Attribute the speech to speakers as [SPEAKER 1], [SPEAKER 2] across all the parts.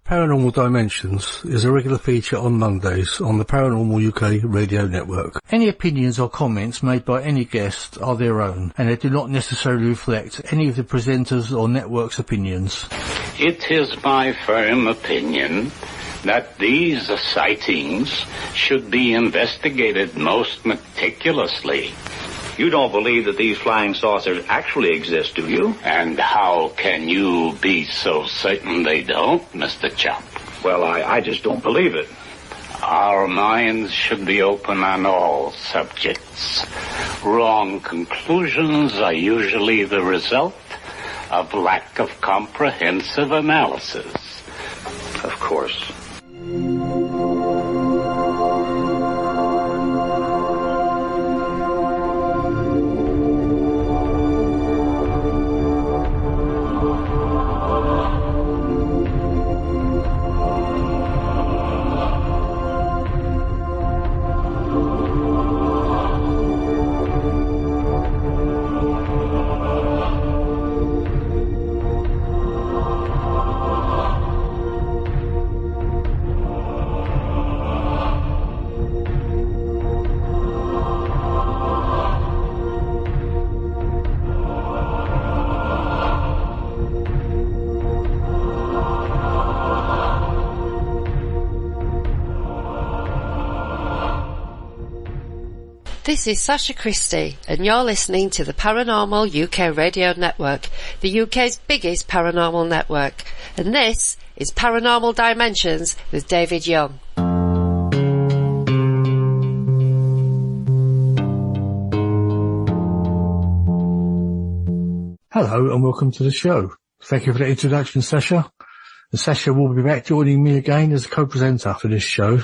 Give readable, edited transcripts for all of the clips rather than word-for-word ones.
[SPEAKER 1] Paranormal Dimensions is a regular feature on Mondays on the Paranormal UK radio network. Any opinions or comments made by any guest are their own, and they do not necessarily reflect any of the presenters or network's opinions.
[SPEAKER 2] It is my firm opinion that these sightings should be investigated most meticulously.
[SPEAKER 3] You don't believe that these flying saucers actually exist, do you?
[SPEAKER 2] And how can you be so certain they don't, Mr. Chump?
[SPEAKER 3] Well, I just don't believe it.
[SPEAKER 2] Our minds should be open on all subjects. Wrong conclusions are usually the result of lack of comprehensive analysis.
[SPEAKER 3] Of course.
[SPEAKER 4] This is Sacha Christie, and you're listening to the Paranormal UK Radio Network, the UK's biggest paranormal network. And this is Paranormal Dimensions with David Young.
[SPEAKER 1] Hello and welcome to the show. Thank you for the introduction, Sacha. And Sacha will be back joining me again as a co-presenter for this show.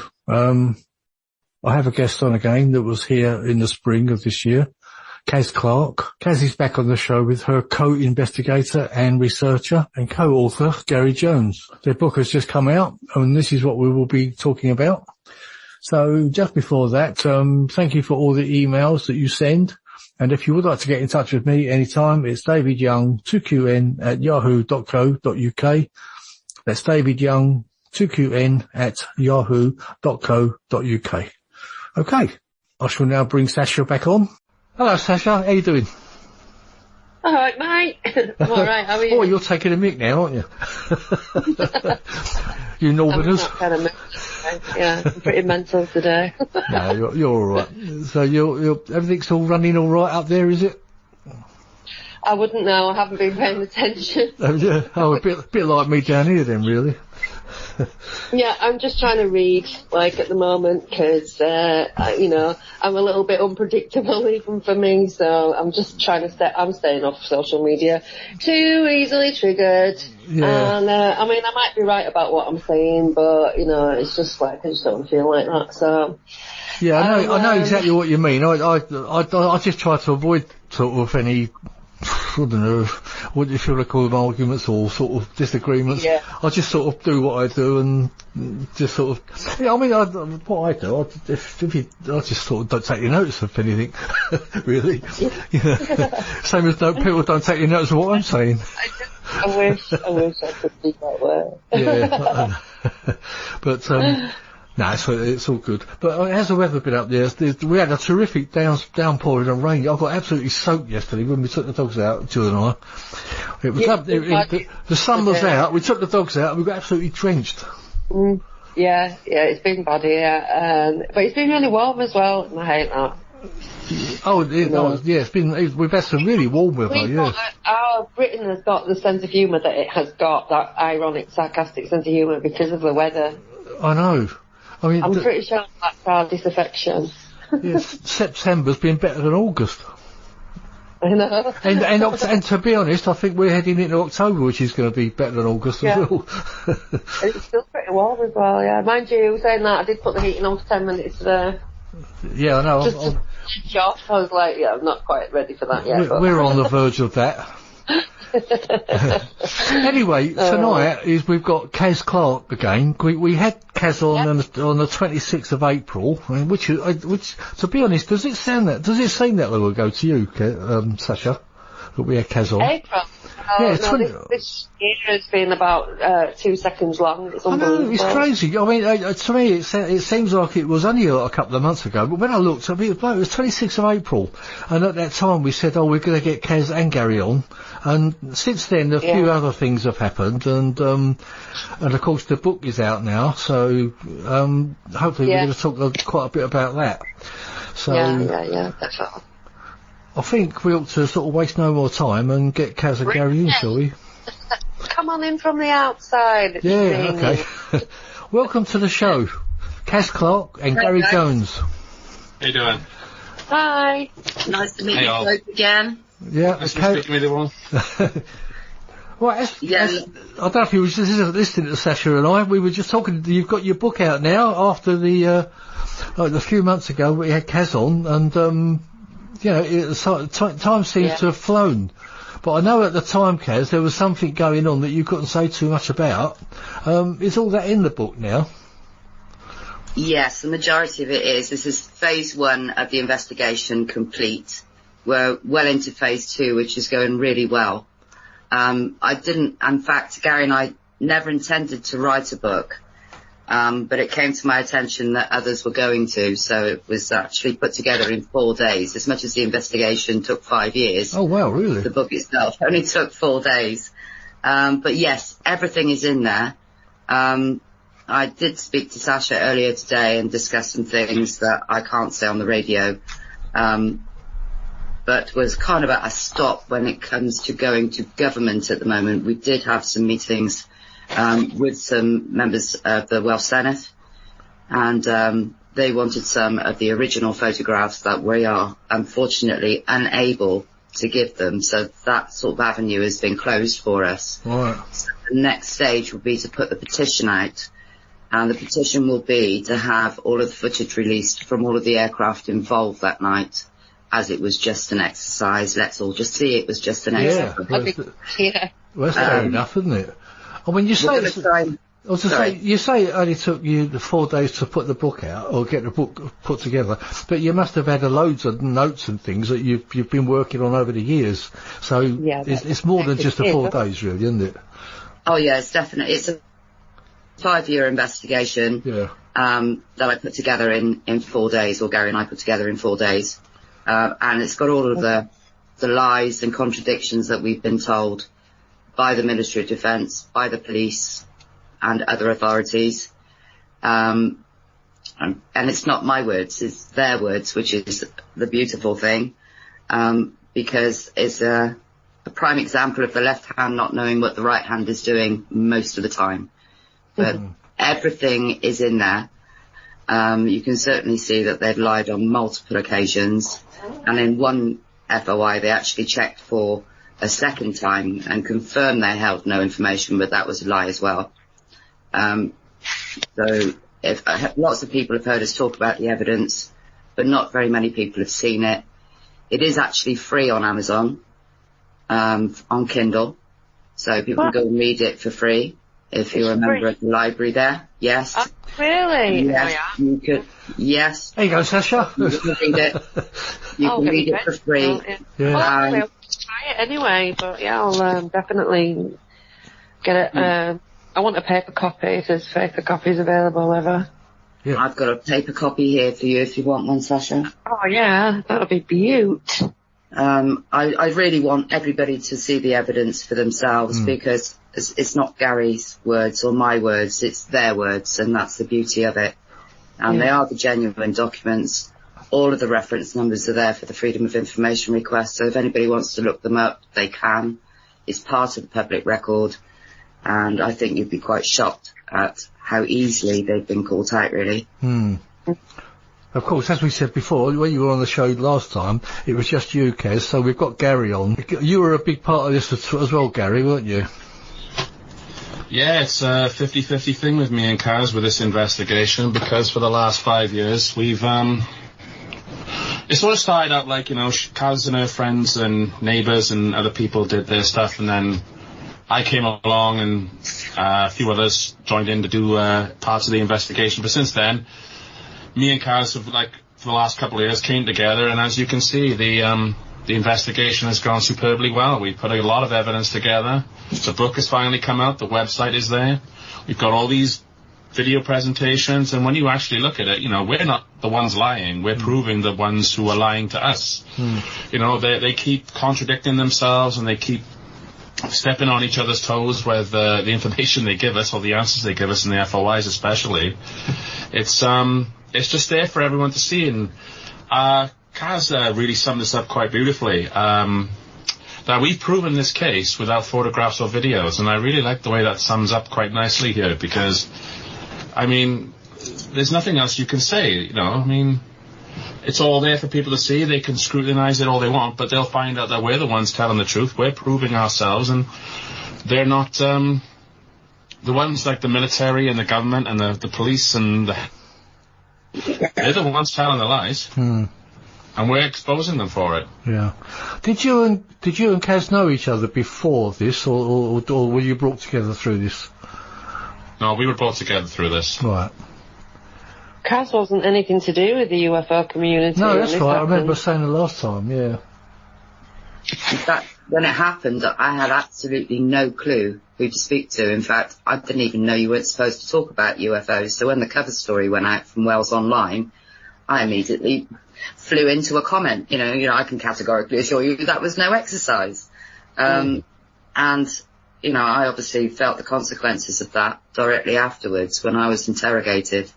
[SPEAKER 1] I have a guest on again that was here in the spring of this year, Caz Clarke. Caz is back on the show with her co-investigator and researcher and co-author, Gari Jones. Their book has just come out, and this is what we will be talking about. So just before that, thank you for all the emails that you send. And if you would like to get in touch with me anytime, it's davidyoung2qn@yahoo.co.uk. That's davidyoung2qn@yahoo.co.uk. Okay, I shall now bring Sacha back on. Hello, Sacha. How you doing?
[SPEAKER 4] All right, mate. I'm all right. How are you?
[SPEAKER 1] Oh, you're taking a mick now, aren't you? You Northerners.
[SPEAKER 4] Yeah, I'm pretty mental today.
[SPEAKER 1] No, you're all right. So you're everything's all running all right up there, is it?
[SPEAKER 4] I wouldn't know. I haven't been paying attention.
[SPEAKER 1] Oh, yeah. Oh, a bit like me down here then, really.
[SPEAKER 4] Yeah, I'm just trying to read, like, at the moment, because, I'm a little bit unpredictable even for me, so I'm just trying to I'm staying off social media. Too easily triggered. Yeah. And, I might be right about what I'm saying, but, it's just like, I just don't feel like that, so.
[SPEAKER 1] Yeah, I know exactly what you mean. I just try to avoid sort of any, I don't know, what you feel like call them arguments or sort of disagreements. Yeah. I just sort of do what I do and just sort of, what I do, I just sort of don't take any notice of anything, really. Same as people don't take any notice of what I'm saying.
[SPEAKER 4] I wish I could be that way.
[SPEAKER 1] Yeah. But, no, it's all good. But how's the weather been up there? We had a terrific downpouring of rain. I got absolutely soaked yesterday when we took the dogs out, Jill and I. It was the sun was out, we took the dogs out and we got absolutely drenched.
[SPEAKER 4] Yeah, it's been bad here. But it's been really warm as well, and I hate that. We've had some really warm weather, Our Britain has got the sense of humour that it has got, that ironic, sarcastic sense of humour because of the weather.
[SPEAKER 1] I know.
[SPEAKER 4] I'm pretty sure that's our disaffection.
[SPEAKER 1] Yes, September's been better than August.
[SPEAKER 4] I know.
[SPEAKER 1] And to be honest, I think we're heading into October, which is going to be better than August as well.
[SPEAKER 4] It's still pretty warm as well, yeah. Mind you, saying that, I did put the heating on for 10 minutes today.
[SPEAKER 1] Yeah, I know.
[SPEAKER 4] Just to switch off. I was like, I'm not quite ready for that yet.
[SPEAKER 1] We're on the verge of that. Anyway, tonight we've got Caz Clarke again. We had Caz on the 26th of April, which to be honest, does it seem that long ago to you, Sacha? that we had Caz on.
[SPEAKER 4] April.
[SPEAKER 1] Yeah,
[SPEAKER 4] this year has been about 2 seconds long. It's unbelievable.
[SPEAKER 1] I know, it's crazy. I mean, to me, it seems like it was only a couple of months ago, but when I looked, it was 26th of April, and at that time we said, we're going to get Caz and Gary on, and since then a few other things have happened, and of course the book is out now, so hopefully we're going to talk quite a bit about that. So,
[SPEAKER 4] yeah, definitely.
[SPEAKER 1] I think we ought to sort of waste no more time and get Caz and Gary in, shall we?
[SPEAKER 4] Come on in from the outside.
[SPEAKER 1] Yeah, okay. Welcome to the show, Caz Clarke and Gari Jones.
[SPEAKER 3] How you doing?
[SPEAKER 4] Hi.
[SPEAKER 5] Nice to meet you both again.
[SPEAKER 1] Yeah,
[SPEAKER 3] nice to meet you all.
[SPEAKER 1] Well, I don't know if you were just listening to Sacha and I. We were just talking. You've got your book out now after a few months ago we had Caz on, and time seems to have flown. But I know at the time, Caz, there was something going on that you couldn't say too much about. Is all that in the book now?
[SPEAKER 5] Yes, the majority of it is. This is phase 1 of the investigation complete. We're well into phase 2, which is going really well. In fact, Gary and I never intended to write a book. But it came to my attention that others were going to, so it was actually put together in 4 days. As much as the investigation took 5 years.
[SPEAKER 1] Oh wow, really?
[SPEAKER 5] The book itself only took 4 days. But yes, everything is in there. I did speak to Sacha earlier today and discuss some things that I can't say on the radio, but was kind of at a stop when it comes to going to government at the moment. We did have some meetings with some members of the Welsh Senate, and they wanted some of the original photographs that we are unfortunately unable to give them, so that sort of avenue has been closed for us.
[SPEAKER 1] Right.
[SPEAKER 5] So the next stage will be to put the petition out, and the petition will be to have all of the footage released from all of the aircraft involved that night, as it was just an exercise. Let's all just see it was just an exercise.
[SPEAKER 1] Well, that's fair enough, isn't it? I mean, you say you say it only took you the 4 days to put the book out or get the book put together, but you must have had loads of notes and things that you've been working on over the years. So it's more than just the 4 days, really, isn't it?
[SPEAKER 5] Oh yeah, it's definitely. It's a 5-year investigation that I put together in 4 days, or Gary and I put together in 4 days, and it's got all of the lies and contradictions that we've been told by the Ministry of Defence, by the police and other authorities. And it's not my words, it's their words, which is the beautiful thing, because it's a prime example of the left hand not knowing what the right hand is doing most of the time. But everything is in there. You can certainly see that they've lied on multiple occasions, and in one FOI they actually checked for a second time and confirmed they held no information, but that was a lie as well. So lots of people have heard us talk about the evidence, but not very many people have seen it. It is actually free on Amazon, on Kindle, so people can go and read it for free if you're a member of the library there. Yes.
[SPEAKER 4] Really?
[SPEAKER 5] Yes, you could. Yes.
[SPEAKER 1] There you go, Sacha.
[SPEAKER 5] You can read it. You can read it for free.
[SPEAKER 4] I'll try it anyway, but I'll definitely get it. I want a paper copy if there's paper copies available ever.
[SPEAKER 5] Yeah. I've got a paper copy here for you if you want one, Sacha.
[SPEAKER 4] Oh yeah, that'll be beaut.
[SPEAKER 5] I really want everybody to see the evidence for themselves, because it's not Gary's words or my words, it's their words, and that's the beauty of it. And they are the genuine documents. All of the reference numbers are there for the Freedom of Information request, so if anybody wants to look them up, they can. It's part of the public record, and I think you'd be quite shocked at how easily they've been caught out, really.
[SPEAKER 1] Of course, as we said before, when you were on the show last time, it was just you, Caz, so we've got Gary on. You were a big part of this as well, Gary, weren't you?
[SPEAKER 6] Yeah, it's a 50-50 thing with me and Caz with this investigation, because for the last 5 years we've it sort of started out like, Caz and her friends and neighbours and other people did their stuff, and then I came along and a few others joined in to do parts of the investigation. But since then, me and Caz have, for the last couple of years, came together, and as you can see, the the investigation has gone superbly well. We've put a lot of evidence together. The book has finally come out. The website is there. We've got all these video presentations, and when you actually look at it, you know, we're not the ones lying. We're proving the ones who are lying to us. You know, they keep contradicting themselves, and they keep stepping on each other's toes with the information they give us, or the answers they give us in the FOIs especially. It's just there for everyone to see, and Caz really summed this up quite beautifully. That we've proven this case without photographs or videos, and I really like the way that sums up quite nicely here, because, I mean, there's nothing else you can say, you know. I mean, it's all there for people to see. They can scrutinize it all they want, but they'll find out that we're the ones telling the truth. We're proving ourselves, and they're not the ones like the military and the government and the police and they're the ones telling the lies. And we're exposing them for it.
[SPEAKER 1] Yeah. Did you and Caz know each other before this, or were you brought together through this?
[SPEAKER 6] No, we were brought together through this.
[SPEAKER 1] Right.
[SPEAKER 4] Caz wasn't anything to do with the UFO community.
[SPEAKER 1] No, that's right. I remember saying the last time, yeah.
[SPEAKER 5] In fact, when it happened, I had absolutely no clue who to speak to. In fact, I didn't even know you weren't supposed to talk about UFOs. So when the cover story went out from Wales Online, I immediately flew into a comment. You know, I can categorically assure you that was no exercise. And, you know, I obviously felt the consequences of that directly afterwards when I was interrogated.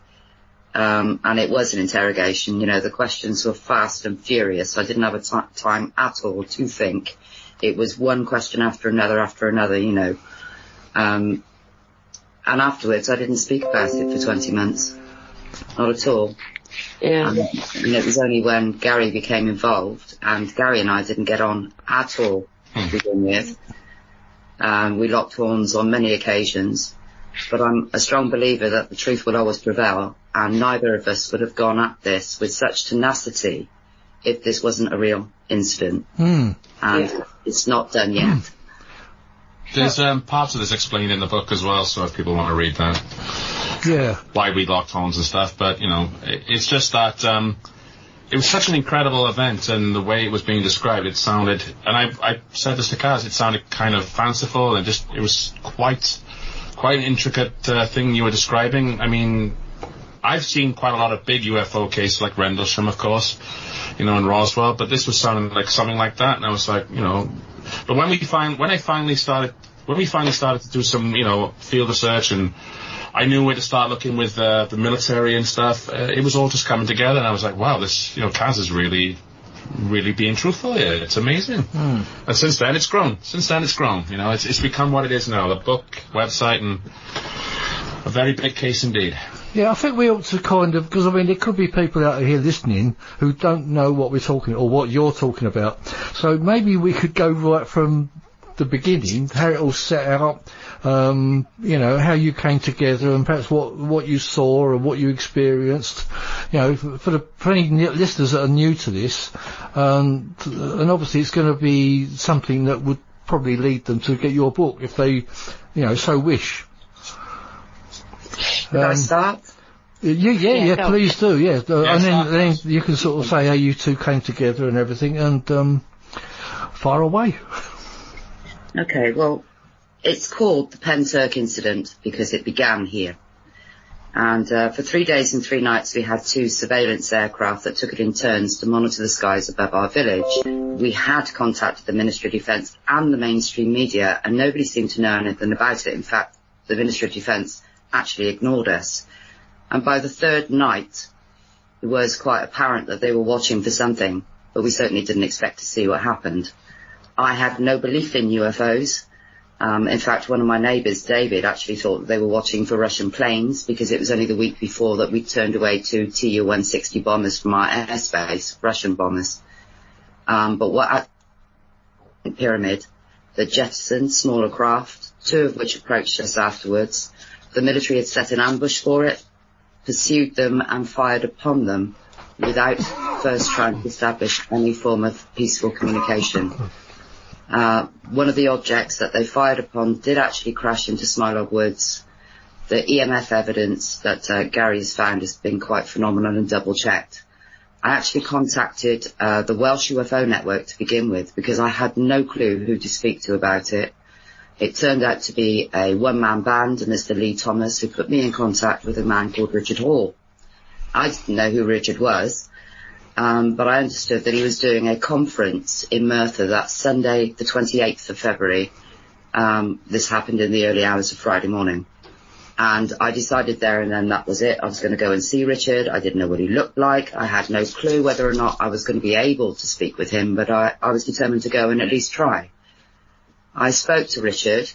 [SPEAKER 5] And it was an interrogation. You know, the questions were fast and furious. I didn't have a time at all to think. It was one question after another, you know. And afterwards, I didn't speak about it for 20 months. Not at all.
[SPEAKER 4] Yeah.
[SPEAKER 5] And it was only when Gary became involved, and Gary and I didn't get on at all to begin with. We locked horns on many occasions, but I'm a strong believer that the truth will always prevail, and neither of us would have gone at this with such tenacity if this wasn't a real incident. And it's not done yet.
[SPEAKER 6] There's parts of this explained in the book as well, so if people want to read that.
[SPEAKER 1] Yeah.
[SPEAKER 6] Why we locked horns and stuff, but, you know, it's just that it was such an incredible event, and the way it was being described, it sounded, and I said this to Caz, it sounded kind of fanciful, and just, it was quite an intricate thing you were describing. I mean, I've seen quite a lot of big UFO cases, like Rendlesham, of course, you know, and Roswell, but this was sounding like something like that, and I was like, you know, but when we finally started to do some, you know, field research, and I knew where to start looking with the military and stuff, it was all just coming together, and I was like, wow, this, you know, Caz is really being truthful here. It's amazing. And since then it's grown. You know, it's become what it is now, the book, website, and a very big case indeed.
[SPEAKER 1] Yeah, I think we ought to kind of, because I mean, there could be people out here listening who don't know what we're talking, or what you're talking about. So maybe we could go right from the beginning, how it all set out, you know, how you came together, and perhaps what you saw and what you experienced, you know, for any listeners that are new to this, and obviously it's going to be something that would probably lead them to get your book if they, you know, so wish.
[SPEAKER 5] Should I start?
[SPEAKER 1] Yeah, please do, yeah. And then you can sort of say how you two came together and everything, and fire away.
[SPEAKER 5] Okay, well, it's called the Pentyrch Incident because it began here. And for 3 days and 3 nights we had 2 surveillance aircraft that took it in turns to monitor the skies above our village. We had contacted the Ministry of Defence and the mainstream media, and nobody seemed to know anything about it. In fact, the Ministry of Defence actually ignored us. And by the 3rd night, it was quite apparent that they were watching for something, but we certainly didn't expect to see what happened. I had no belief in UFOs. In fact, one of my neighbours, David, actually thought that they were watching for Russian planes, because it was only the week before that we turned away 2 Tu-160 bombers from our airspace, Russian bombers. But what pyramid, the jettisoned smaller craft, 2 of which approached us afterwards. The military had set an ambush for it, pursued them and fired upon them without first trying to establish any form of peaceful communication. One of the objects that they fired upon did actually crash into Smilog Woods. The EMF evidence that Gary has found has been quite phenomenal and double-checked. I actually contacted the Welsh UFO Network to begin with, because I had no clue who to speak to about it. It turned out to be a one-man band, Mr. Lee Thomas, who put me in contact with a man called Richard Hall. I didn't know who Richard was, but I understood that he was doing a conference in Merthyr that Sunday, the 28th of February. This happened in the early hours of Friday morning. And I decided there and then that was it. I was going to go and see Richard. I didn't know what he looked like. I had no clue whether or not I was going to be able to speak with him, but I was determined to go and at least try. I spoke to Richard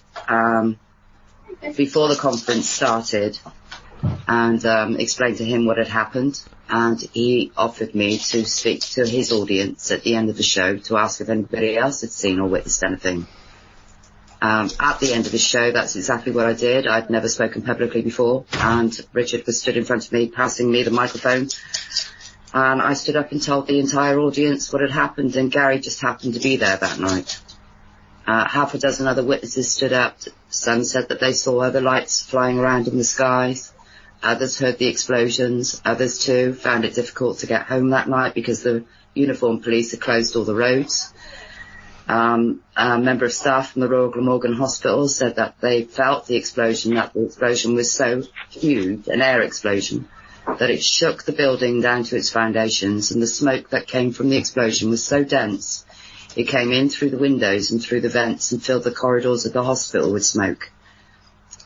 [SPEAKER 5] before the conference started and explained to him what had happened, and he offered me to speak to his audience at the end of the show to ask if anybody else had seen or witnessed anything. At the end of the show, that's exactly what I did. I'd never spoken publicly before, and Richard was stood in front of me, passing me the microphone, and I stood up and told the entire audience what had happened, and Gary just happened to be there that night. Half a dozen other witnesses stood up. Some said that they saw other lights flying around in the skies. Others heard the explosions. Others, too, found it difficult to get home that night because the uniformed police had closed all the roads. A member of staff from the Royal Glamorgan Hospital said that they felt the explosion was so huge, an air explosion, that it shook the building down to its foundations, and the smoke that came from the explosion was so dense it came in through the windows and through the vents and filled the corridors of the hospital with smoke.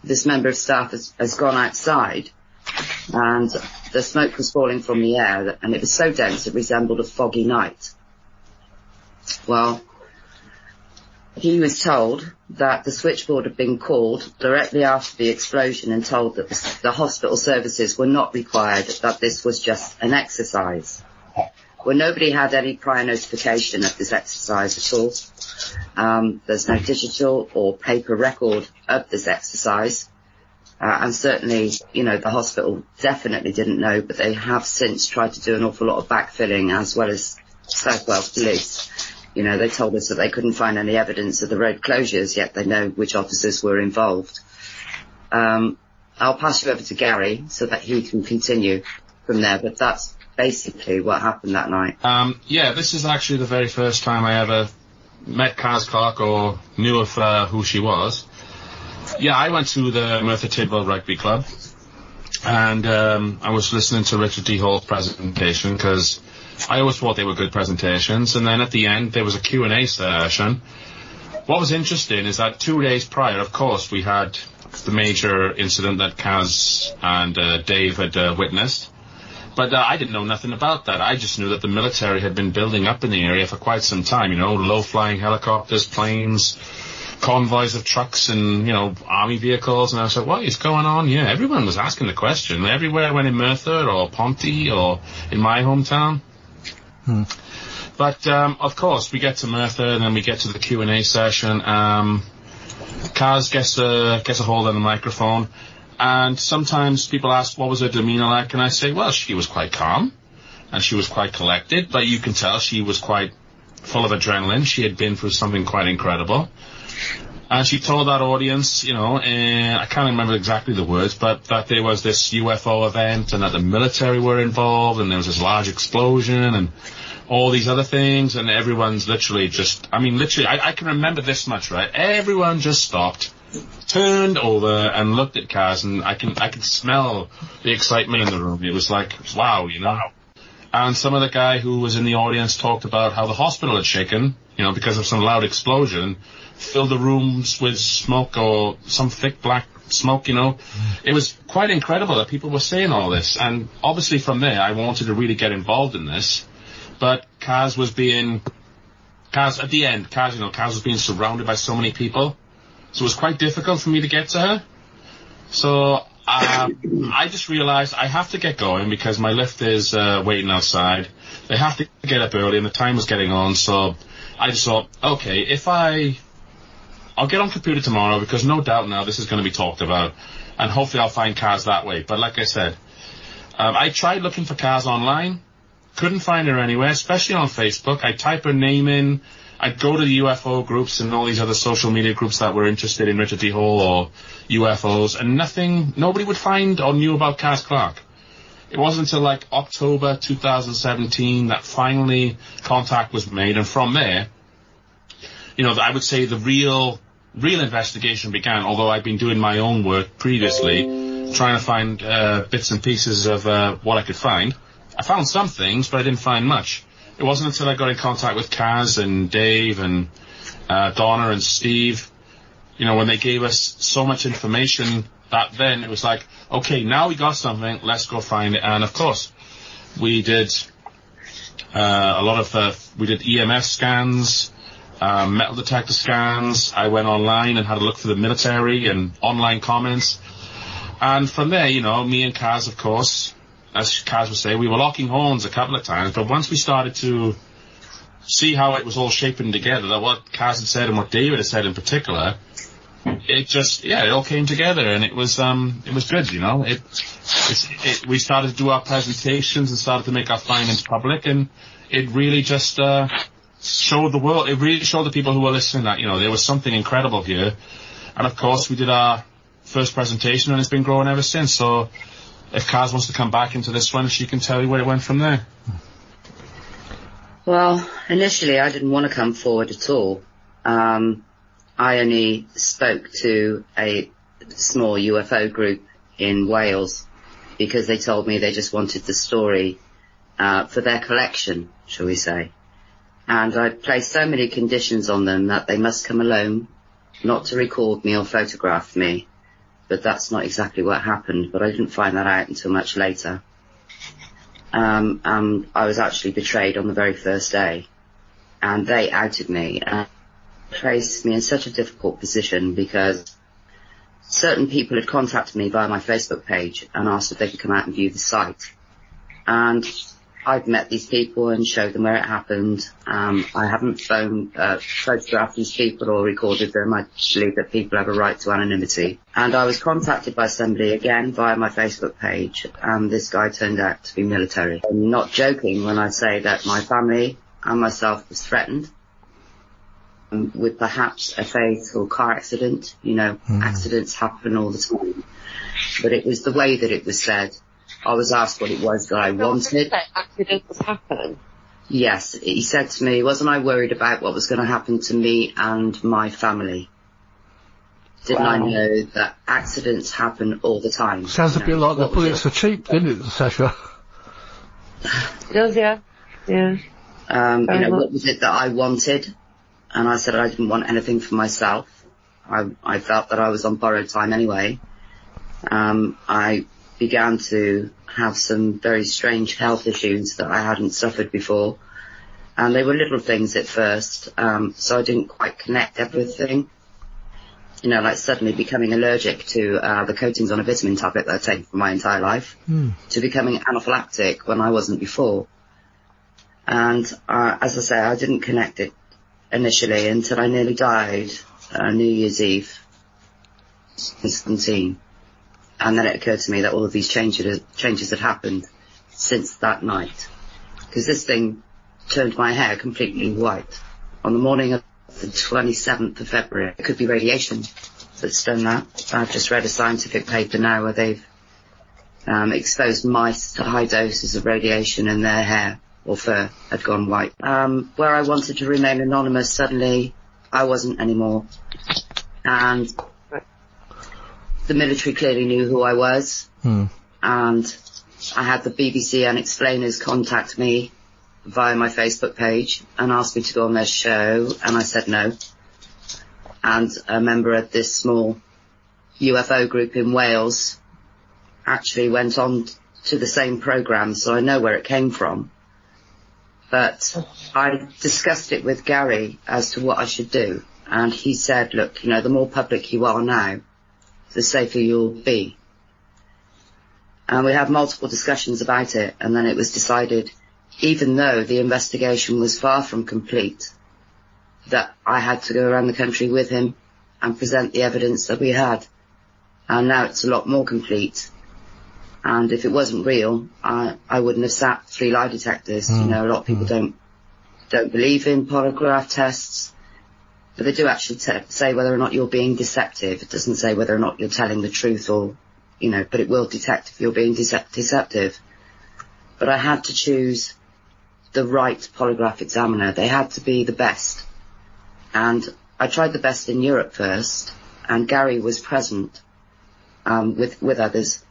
[SPEAKER 5] This member of staff has gone outside, and the smoke was falling from the air, and it was so dense it resembled a foggy night. Well, he was told that the switchboard had been called directly after the explosion and told that the hospital services were not required, that this was just an exercise. Well, nobody had any prior notification of this exercise at all. There's no digital or paper record of this exercise. And certainly, the hospital definitely didn't know, but they have since tried to do an awful lot of backfilling, as well as South Wales Police. They told us that they couldn't find any evidence of the road closures, yet they know which officers were involved. I'll pass you over to Gary so that he can continue from there, but that's basically what happened that night.
[SPEAKER 6] This is actually the very first time I ever met Caz Clarke or knew of who she was. I went to the Merthyr Tydfil Rugby Club, and I was listening to Richard D. Hall's presentation, because I always thought they were good presentations, and then at the end there was a Q&A session. What was interesting is that 2 days prior, of course, we had the major incident that Caz and Dave had witnessed, but I didn't know nothing about that. I just knew that the military had been building up in the area for quite some time, low-flying helicopters, planes, convoys of trucks and, army vehicles, and I was like, what is going on? Yeah, everyone was asking the question. Everywhere I went in Merthyr or Ponty or in my hometown. But, of course, we get to Merthyr, and then we get to the Q&A session. Caz gets a hold of the microphone, and sometimes people ask, what was her demeanour like? And I say, well, she was quite calm, and she was quite collected, but you can tell she was quite full of adrenaline. She had been through something quite incredible. And she told that audience, I can't remember exactly the words, but that there was this UFO event and that the military were involved and there was this large explosion and all these other things, and everyone's literally just, I can remember this much, right? Everyone just stopped, turned over and looked at Caz, and I could smell the excitement in the room. It was like, wow, And some of the guy who was in the audience talked about how the hospital had shaken, because of some loud explosion, filled the rooms with smoke or some thick black smoke, It was quite incredible that people were saying all this. And obviously from there, I wanted to really get involved in this. But Caz was being surrounded by so many people. So it was quite difficult for me to get to her. So I just realized I have to get going because my lift is waiting outside. They have to get up early and the time was getting on. So I just thought, okay, I'll get on computer tomorrow because no doubt now this is going to be talked about, and hopefully I'll find Caz that way. But like I said, I tried looking for Caz online, couldn't find her anywhere, especially on Facebook. I'd type her name in, I'd go to the UFO groups and all these other social media groups that were interested in Richard D. Hall or UFOs, and nobody would find or knew about Caz Clarke. it wasn't until like October 2017 that finally contact was made, and from there, you know, I would say the real investigation began, although I'd been doing my own work previously, trying to find bits and pieces of what I could find. I found some things, but I didn't find much. It wasn't until I got in contact with Caz and Dave and Donna and Steve, you know, when they gave us so much information that then it was like, okay, now we got something, let's go find it. And of course, we did we did EMF scans, metal detector scans. I went online and had a look for the military and online comments. And from there, you know, me and Caz, of course, as Caz would say, we were locking horns a couple of times, but once we started to see how it was all shaping together, that what Caz had said and what David had said in particular, it just, yeah, it all came together, and it was good, you know. We started to do our presentations and started to make our findings public, and it really just showed the world, it really showed the people who were listening that, you know, there was something incredible here. And of course, we did our first presentation, and it's been growing ever since. So if Caz wants to come back into this one, she can tell you where it went from there.
[SPEAKER 5] Well, initially I didn't want to come forward at all. I only spoke to a small UFO group in Wales because they told me they just wanted the story for their collection, shall we say. And I placed so many conditions on them that they must come alone, not to record me or photograph me. But that's not exactly what happened, but I didn't find that out until much later. And I was actually betrayed on the very first day, and they outed me and placed me in such a difficult position because certain people had contacted me via my Facebook page and asked if they could come out and view the site. And I've met these people and showed them where it happened. I haven't photographed these people or recorded them. I believe that people have a right to anonymity. And I was contacted by somebody again via my Facebook page, and this guy turned out to be military. I'm not joking when I say that my family and myself was threatened with perhaps a fatal car accident. You know, accidents happen all the time. But it was the way that it was said. I was asked what it was that I wanted.
[SPEAKER 4] Accidents happen?
[SPEAKER 5] Yes, he said to me, wasn't I worried about what was going to happen to me and my family? Didn't I know that accidents happen all the time?
[SPEAKER 1] Sounds a bit like the bullets are cheap, didn't it, Sacha?
[SPEAKER 4] It does, yeah. Yeah.
[SPEAKER 5] You know, what was it that I wanted? And I said I didn't want anything for myself. I felt that I was on borrowed time anyway. I began to have some very strange health issues that I hadn't suffered before. And they were little things at first, so I didn't quite connect everything. You know, like suddenly becoming allergic to the coatings on a vitamin tablet that I'd taken for my entire life, to becoming anaphylactic when I wasn't before. And as I say, I didn't connect it initially until I nearly died New Year's Eve, 2017. And then it occurred to me that all of these changes had happened since that night. Because this thing turned my hair completely white. On the morning of the 27th of February, it could be radiation that's done that. I've just read a scientific paper now where they've exposed mice to high doses of radiation and their hair or fur had gone white. Where I wanted to remain anonymous, suddenly I wasn't anymore. And the military clearly knew who I was. And I had the BBC and Explainers contact me via my Facebook page and asked me to go on their show, and I said no. And a member of this small UFO group in Wales actually went on to the same programme, so I know where it came from. But I discussed it with Gary as to what I should do, and he said, look, you know, the more public you are now, the safer you'll be. And we had multiple discussions about it, and then it was decided, even though the investigation was far from complete, that I had to go around the country with him and present the evidence that we had. And now it's a lot more complete. And if it wasn't real, I wouldn't have sat 3 lie detectors. You know, a lot of people don't believe in polygraph tests, but they do actually say whether or not you're being deceptive. It doesn't say whether or not you're telling the truth or, you know, but it will detect if you're being deceptive. but I had to choose the right polygraph examiner. They had to be the best. And I tried the best in Europe first, and Gary was present with others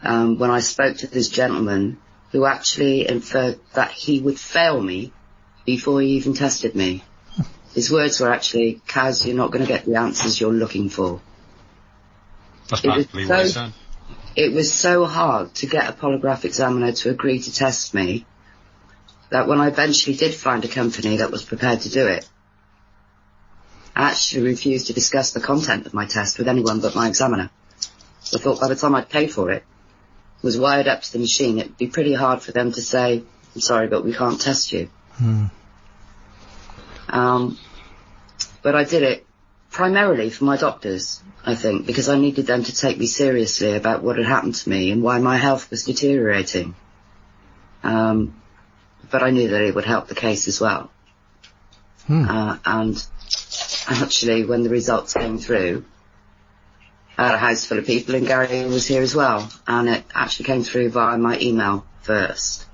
[SPEAKER 5] when I spoke to this gentleman who actually inferred that he would fail me before he even tested me. His words were actually, Caz, you're not going to get the answers you're looking for.
[SPEAKER 6] That's practically what he said.
[SPEAKER 5] It was so hard to get a polygraph examiner to agree to test me that when I eventually did find a company that was prepared to do it, I actually refused to discuss the content of my test with anyone but my examiner. I thought by the time I'd paid for it, was wired up to the machine, it'd be pretty hard for them to say, I'm sorry, but we can't test you. But I did it primarily for my doctors, I think, because I needed them to take me seriously about what had happened to me and why my health was deteriorating. But I knew that it would help the case as well. And actually, when the results came through, I had a house full of people, and Gary was here as well. And it actually came through via my email first.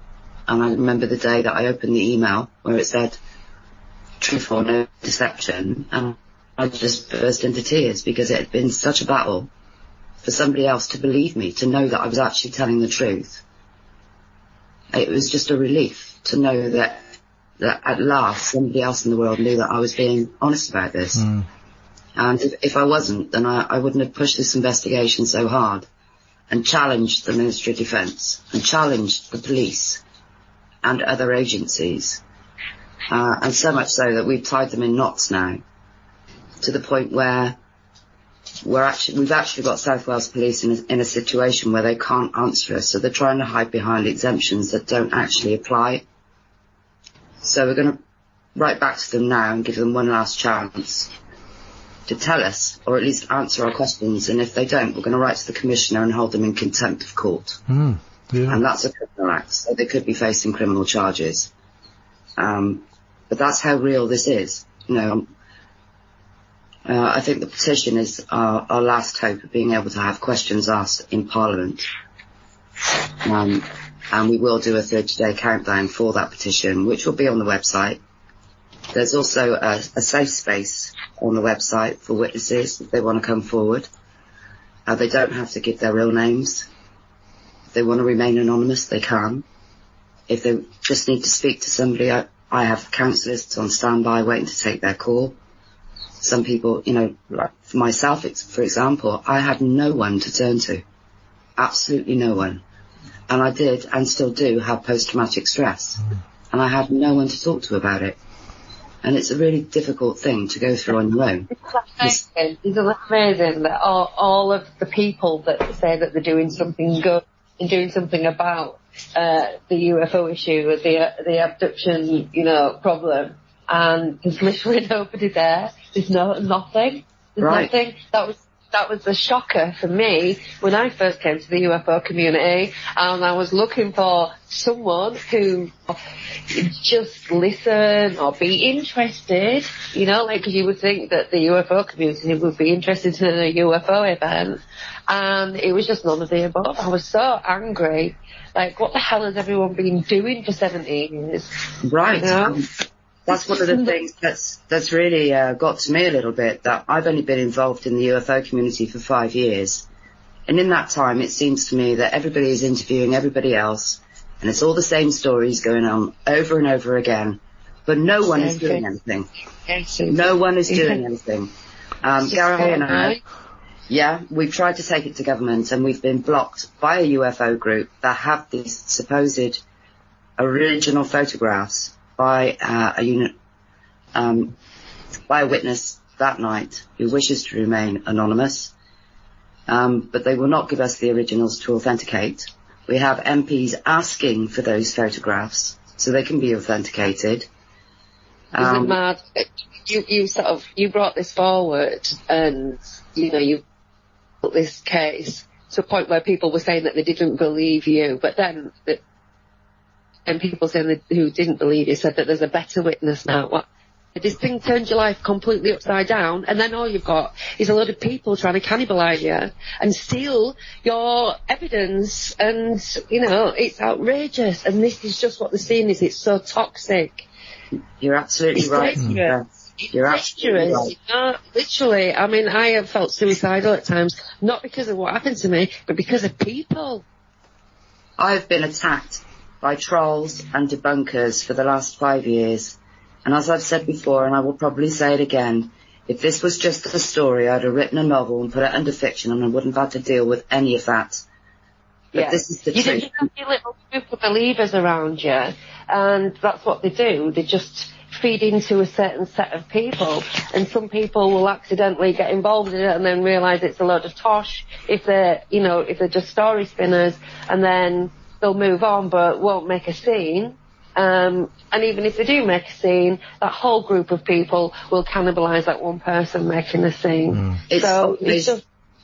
[SPEAKER 5] And I remember the day that I opened the email where it said, truth or no deception, and I just burst into tears because it had been such a battle for somebody else to believe me, to know that I was actually telling the truth. It was just a relief to know that at last somebody else in the world knew that I was being honest about this. And if I wasn't, then I wouldn't have pushed this investigation so hard and challenged the Ministry of Defence and challenged the police and other agencies. And so much so that we've tied them in knots now, to the point where we've actually got South Wales Police in a situation where they can't answer us, so they're trying to hide behind exemptions that don't actually apply. So we're going to write back to them now and give them one last chance to tell us, or at least answer our questions, and if they don't, we're going to write to the Commissioner and hold them in contempt of court. And that's a criminal act, so they could be facing criminal charges. But that's how real this is. You know, I think the petition is our last hope of being able to have questions asked in Parliament. And we will do a 30-day countdown for that petition, which will be on the website. There's also a safe space on the website for witnesses if they want to come forward. They don't have to give their real names. If they want to remain anonymous, they can. If they just need to speak to somebody, I have counsellors on standby waiting to take their call. Some people, you know, like for myself, for example, I had no one to turn to. Absolutely no one. And I did, and still do, have post-traumatic stress. And I had no one to talk to about it. And it's a really difficult thing to go through on your own.
[SPEAKER 4] Isn't it amazing that all of the people that say that they're doing something good and doing something about the UFO issue, the abduction, you know, problem, and there's literally nobody there. There's nothing. There's nothing. That was the shocker for me when I first came to the UFO community, and I was looking for someone who just listen or be interested, you know, like, because you would think that the UFO community would be interested in a UFO event, and it was just none of the above. I was so angry. Like, what the hell has everyone been doing for 17 years?
[SPEAKER 5] Right.
[SPEAKER 4] You know?
[SPEAKER 5] That's one of the things that's really got to me a little bit, that I've only been involved in the UFO community for 5 years. And in that time, it seems to me that everybody is interviewing everybody else, and it's all the same stories going on over and over again, but no one is doing anything. No one is doing anything. Gary and I, we've tried to take it to government, and we've been blocked by a UFO group that have these supposed original photographs by a witness that night who wishes to remain anonymous, but they will not give us the originals to authenticate. We have MPs asking for those photographs so they can be authenticated.
[SPEAKER 4] Isn't it mad? You brought this forward, and you know, you put this case to a point where people were saying that they didn't believe you, but then and people saying that who didn't believe you said that there's a better witness now. this thing turned your life completely upside down, and then all you've got is a load of people trying to cannibalise you and steal your evidence, and, you know, it's outrageous. And this is just what the scene is. It's so toxic.
[SPEAKER 5] You're absolutely right. You're absolutely right.
[SPEAKER 4] You know, literally, I mean, I have felt suicidal at times, not because of what happened to me, but because of people.
[SPEAKER 5] I've been attacked by trolls and debunkers for the last 5 years. And as I've said before, and I will probably say it again, if this was just a story, I'd have written a novel and put it under fiction, and I wouldn't have had to deal with any of that. But this is the truth.
[SPEAKER 4] You have your little group of believers around you, and that's what they do. They just feed into a certain set of people, and some people will accidentally get involved in it and then realise it's a load of tosh if they're just story spinners, and then they'll move on but won't make a scene. And even if they do make a scene, that whole group of people will cannibalise that one person making a scene.
[SPEAKER 5] It's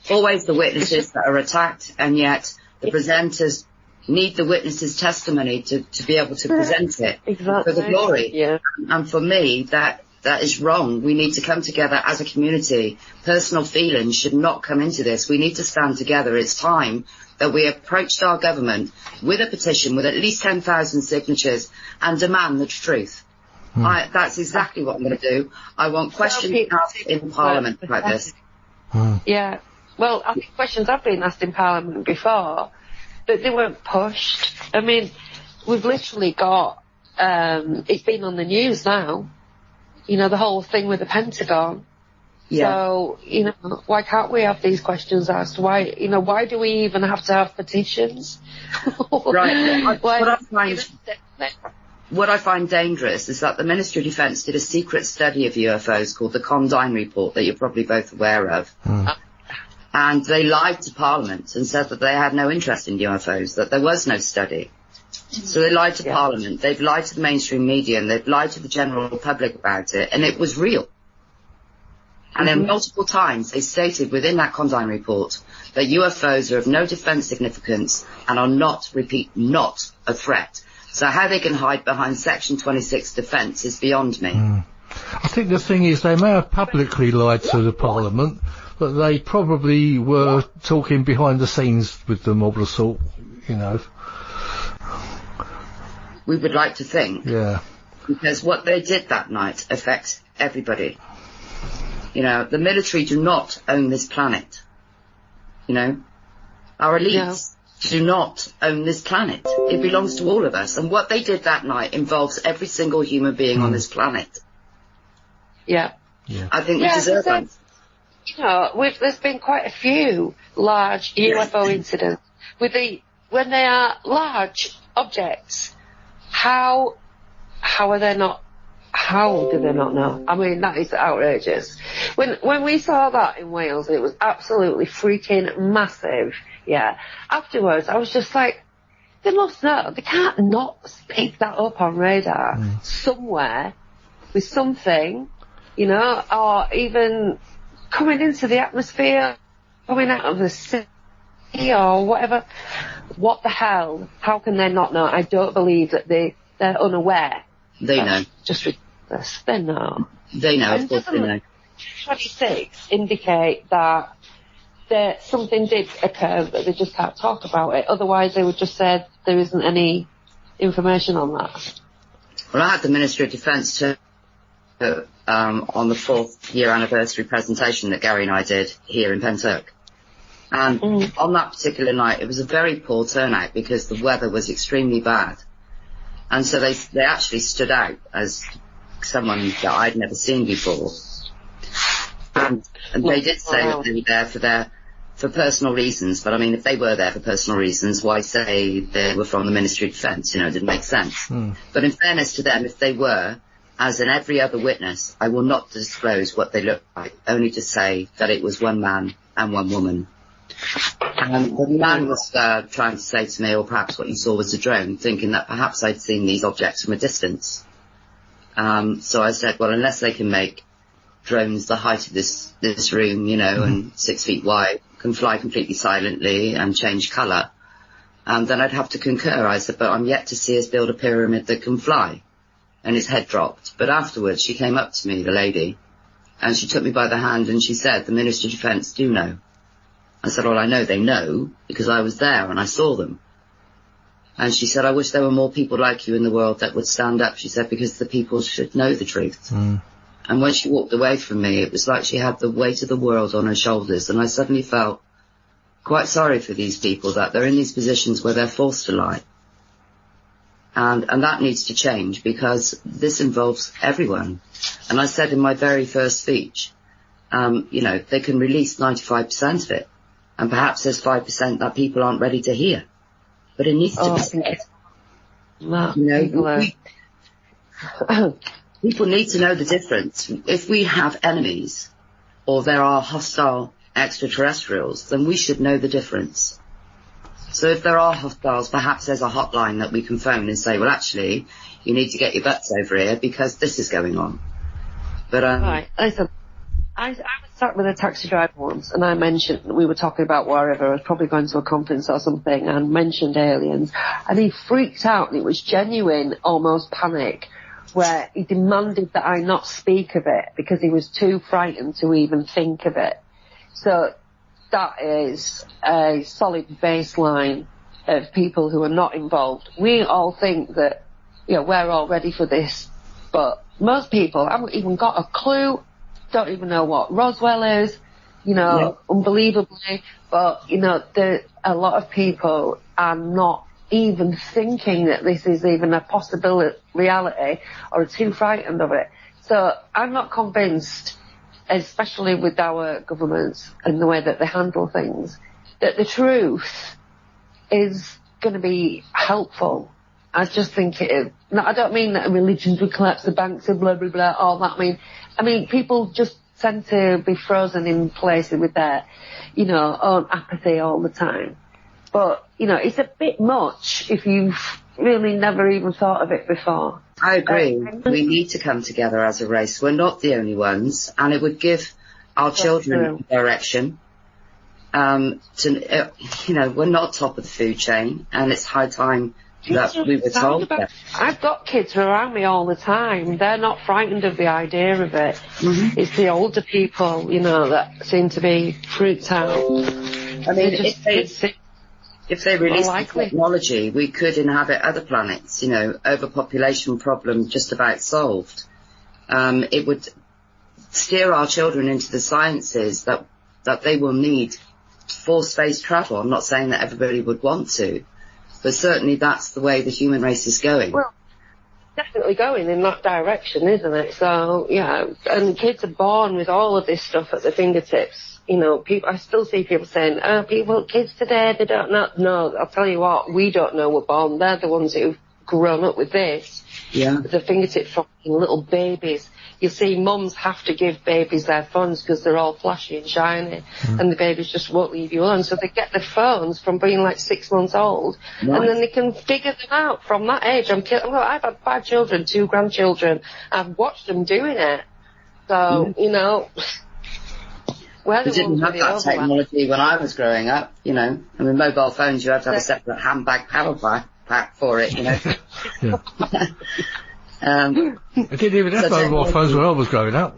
[SPEAKER 5] always the witnesses that are attacked, and yet the presenters need the witness's testimony to be able to present it for the glory.
[SPEAKER 4] Yeah.
[SPEAKER 5] And for me, that is wrong. We need to come together as a community. Personal feelings should not come into this. We need to stand together. It's time that we approached our government with a petition with at least 10,000 signatures and demand the truth. That's exactly what I'm going to do. I want questions asked in Parliament about this.
[SPEAKER 4] Yeah. Well, I think questions have been asked in Parliament before, but they weren't pushed. I mean, we've literally got, it's been on the news now, you know, the whole thing with the Pentagon. Yeah. So, you know, why can't we have these questions asked? Why do we even have to have petitions?
[SPEAKER 5] Right. What I find dangerous is that the Ministry of Defence did a secret study of UFOs called the Condign Report that you're probably both aware of. And they lied to Parliament and said that they had no interest in UFOs, that there was no study. So they lied to Parliament, they've lied to the mainstream media, and they've lied to the general public about it, and it was real. And then multiple times they stated within that Condign Report that UFOs are of no defence significance and are not, repeat, not a threat. So how they can hide behind Section 26 defence is beyond me.
[SPEAKER 1] I think the thing is they may have publicly lied to the Parliament, but they probably were talking behind the scenes with them of the sort, you know.
[SPEAKER 5] We would like to think.
[SPEAKER 1] Yeah.
[SPEAKER 5] Because what they did that night affects everybody. You know, the military do not own this planet. You know, our elites do not own this planet. It belongs to all of us. And what they did that night involves every single human being on this planet.
[SPEAKER 4] Yeah.
[SPEAKER 5] I think we deserve that.
[SPEAKER 4] You know, there's been quite a few large UFO incidents. When they are large objects, how are they not? How do they not know? I mean, that is outrageous. When we saw that in Wales, it was absolutely freaking massive. Yeah. Afterwards, I was just like, they must know. They can't not pick that up on radar somewhere with something, you know, or even coming into the atmosphere, coming out of the city or whatever. What the hell? How can they not know? I don't believe that they're unaware.
[SPEAKER 5] They know.
[SPEAKER 4] Just ridiculous. They know.
[SPEAKER 5] They know, of course they know.
[SPEAKER 4] 26 indicate that something did occur, but they just can't talk about it. Otherwise, they would just say there isn't any information on that.
[SPEAKER 5] Well, I had the Ministry of Defence on the 4th year anniversary presentation that Gary and I did here in Pentyrch. And on that particular night, it was a very poor turnout because the weather was extremely bad. And so they actually stood out as someone that I'd never seen before. And they did say that they were there for personal reasons, but I mean, if they were there for personal reasons, why say they were from the Ministry of Defence? You know, it didn't make sense. But in fairness to them, if they were, as in every other witness, I will not disclose what they looked like, only to say that it was one man and one woman. And the man was trying to say to me, or perhaps what you saw was a drone, thinking that perhaps I'd seen these objects from a distance. So I said, well, unless they can make drones the height of this room, you know, and 6 feet wide, can fly completely silently and change colour, then I'd have to concur. I said, but I'm yet to see us build a pyramid that can fly. and his head dropped. But afterwards, she came up to me, the lady, and she took me by the hand and she said, the Minister of Defence do know. I said, well, I know they know because I was there and I saw them. And she said, I wish there were more people like you in the world that would stand up. She said, because the people should know the truth. And when she walked away from me, it was like she had the weight of the world on her shoulders. And I suddenly felt quite sorry for these people, that they're in these positions where they're forced to lie. And that needs to change, because this involves everyone. And I said in my very first speech, you know, they can release 95% of it. And perhaps there's 5% that people aren't ready to hear. But it needs to be said.
[SPEAKER 4] No,
[SPEAKER 5] you know, people need to know the difference. If we have enemies or there are hostile extraterrestrials, then we should know the difference. So if there are hostiles, perhaps there's a hotline that we can phone and say, well, actually, you need to get your butts over here because this is going on. But
[SPEAKER 4] right. Listen, I was sat with a taxi driver once, and I mentioned, we were talking about wherever, I was probably going to a conference or something, and mentioned aliens, and he freaked out, and it was genuine, almost panic, where he demanded that I not speak of it because he was too frightened to even think of it. So that is a solid baseline of people who are not involved. We all think that, you know, we're all ready for this, but most people haven't even got a clue, don't even know what Roswell is, you know, unbelievably, but, you know, a lot of people are not even thinking that this is even a possible reality or are too frightened of it. So I'm not convinced, especially with our governments and the way that they handle things, that the truth is going to be helpful. I just think it is. No, I don't mean that religions would collapse the banks and blah, blah, blah, all that. I mean, people just tend to be frozen in places with their, you know, own apathy all the time. But, you know, it's a bit much if you've really never even thought of it before.
[SPEAKER 5] I agree. We need to come together as a race. We're not the only ones, and it would give our children direction. You know, we're not top of the food chain, and it's high time that we were told that.
[SPEAKER 4] I've got kids around me all the time. They're not frightened of the idea of it. It's the older people, you know, that seem to be freaked out.
[SPEAKER 5] I mean, if they release the technology, we could inhabit other planets, you know, overpopulation problem just about solved. It would steer our children into the sciences that they will need for space travel. I'm not saying that everybody would want to, but certainly that's the way the human race is going.
[SPEAKER 4] Well, definitely going in that direction, isn't it? So, yeah, and kids are born with all of this stuff at their fingertips. You know, I still see people saying, kids today, they don't know. No, I'll tell you what, we don't know we're born. They're the ones who've grown up with this.
[SPEAKER 5] Yeah.
[SPEAKER 4] The fingertips from little babies. You see mums have to give babies their phones because they're all flashy and shiny, and the babies just won't leave you alone. So they get their phones from being like 6 months old, and then they can figure them out from that age. I've had 5 children, 2 grandchildren. I've watched them doing it. So, you know...
[SPEAKER 5] We didn't have that technology when I was growing up, you know. I mean, mobile phones, you have to have a separate handbag power pack for it, you know.
[SPEAKER 1] I didn't even have mobile phones when I was growing up.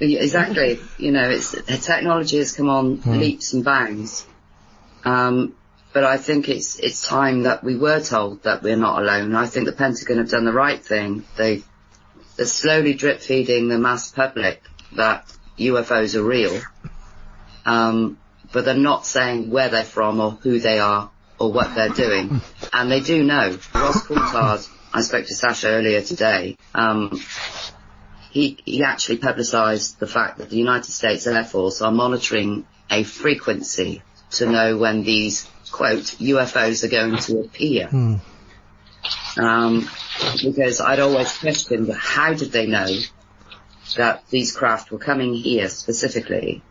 [SPEAKER 5] Exactly. You know, technology has come on leaps and bounds. But I think it's time that we were told that we're not alone. I think the Pentagon have done the right thing. They're slowly drip feeding the mass public that UFOs are real, but they're not saying where they're from or who they are or what they're doing. And they do know. Ross Coulthard, I spoke to Sacha earlier today, he actually publicised the fact that the United States Air Force are monitoring a frequency to know when these, quote, UFOs are going to appear. Because I'd always questioned, how did they know that these craft were coming here specifically?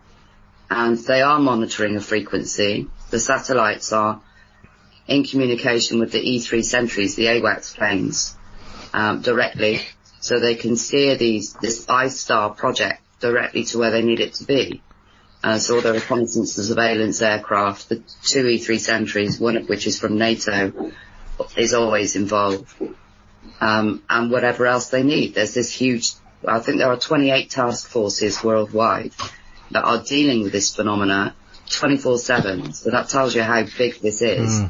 [SPEAKER 5] And they are monitoring a frequency. The satellites are in communication with the E3 Sentries, the AWACS planes, directly, so they can steer this I-Star project directly to where they need it to be. So all the reconnaissance and surveillance aircraft, the 2 E3 Sentries, one of which is from NATO, is always involved. and whatever else they need. There's this huge, I think there are 28 task forces worldwide that are dealing with this phenomena 24/7. So that tells you how big this is.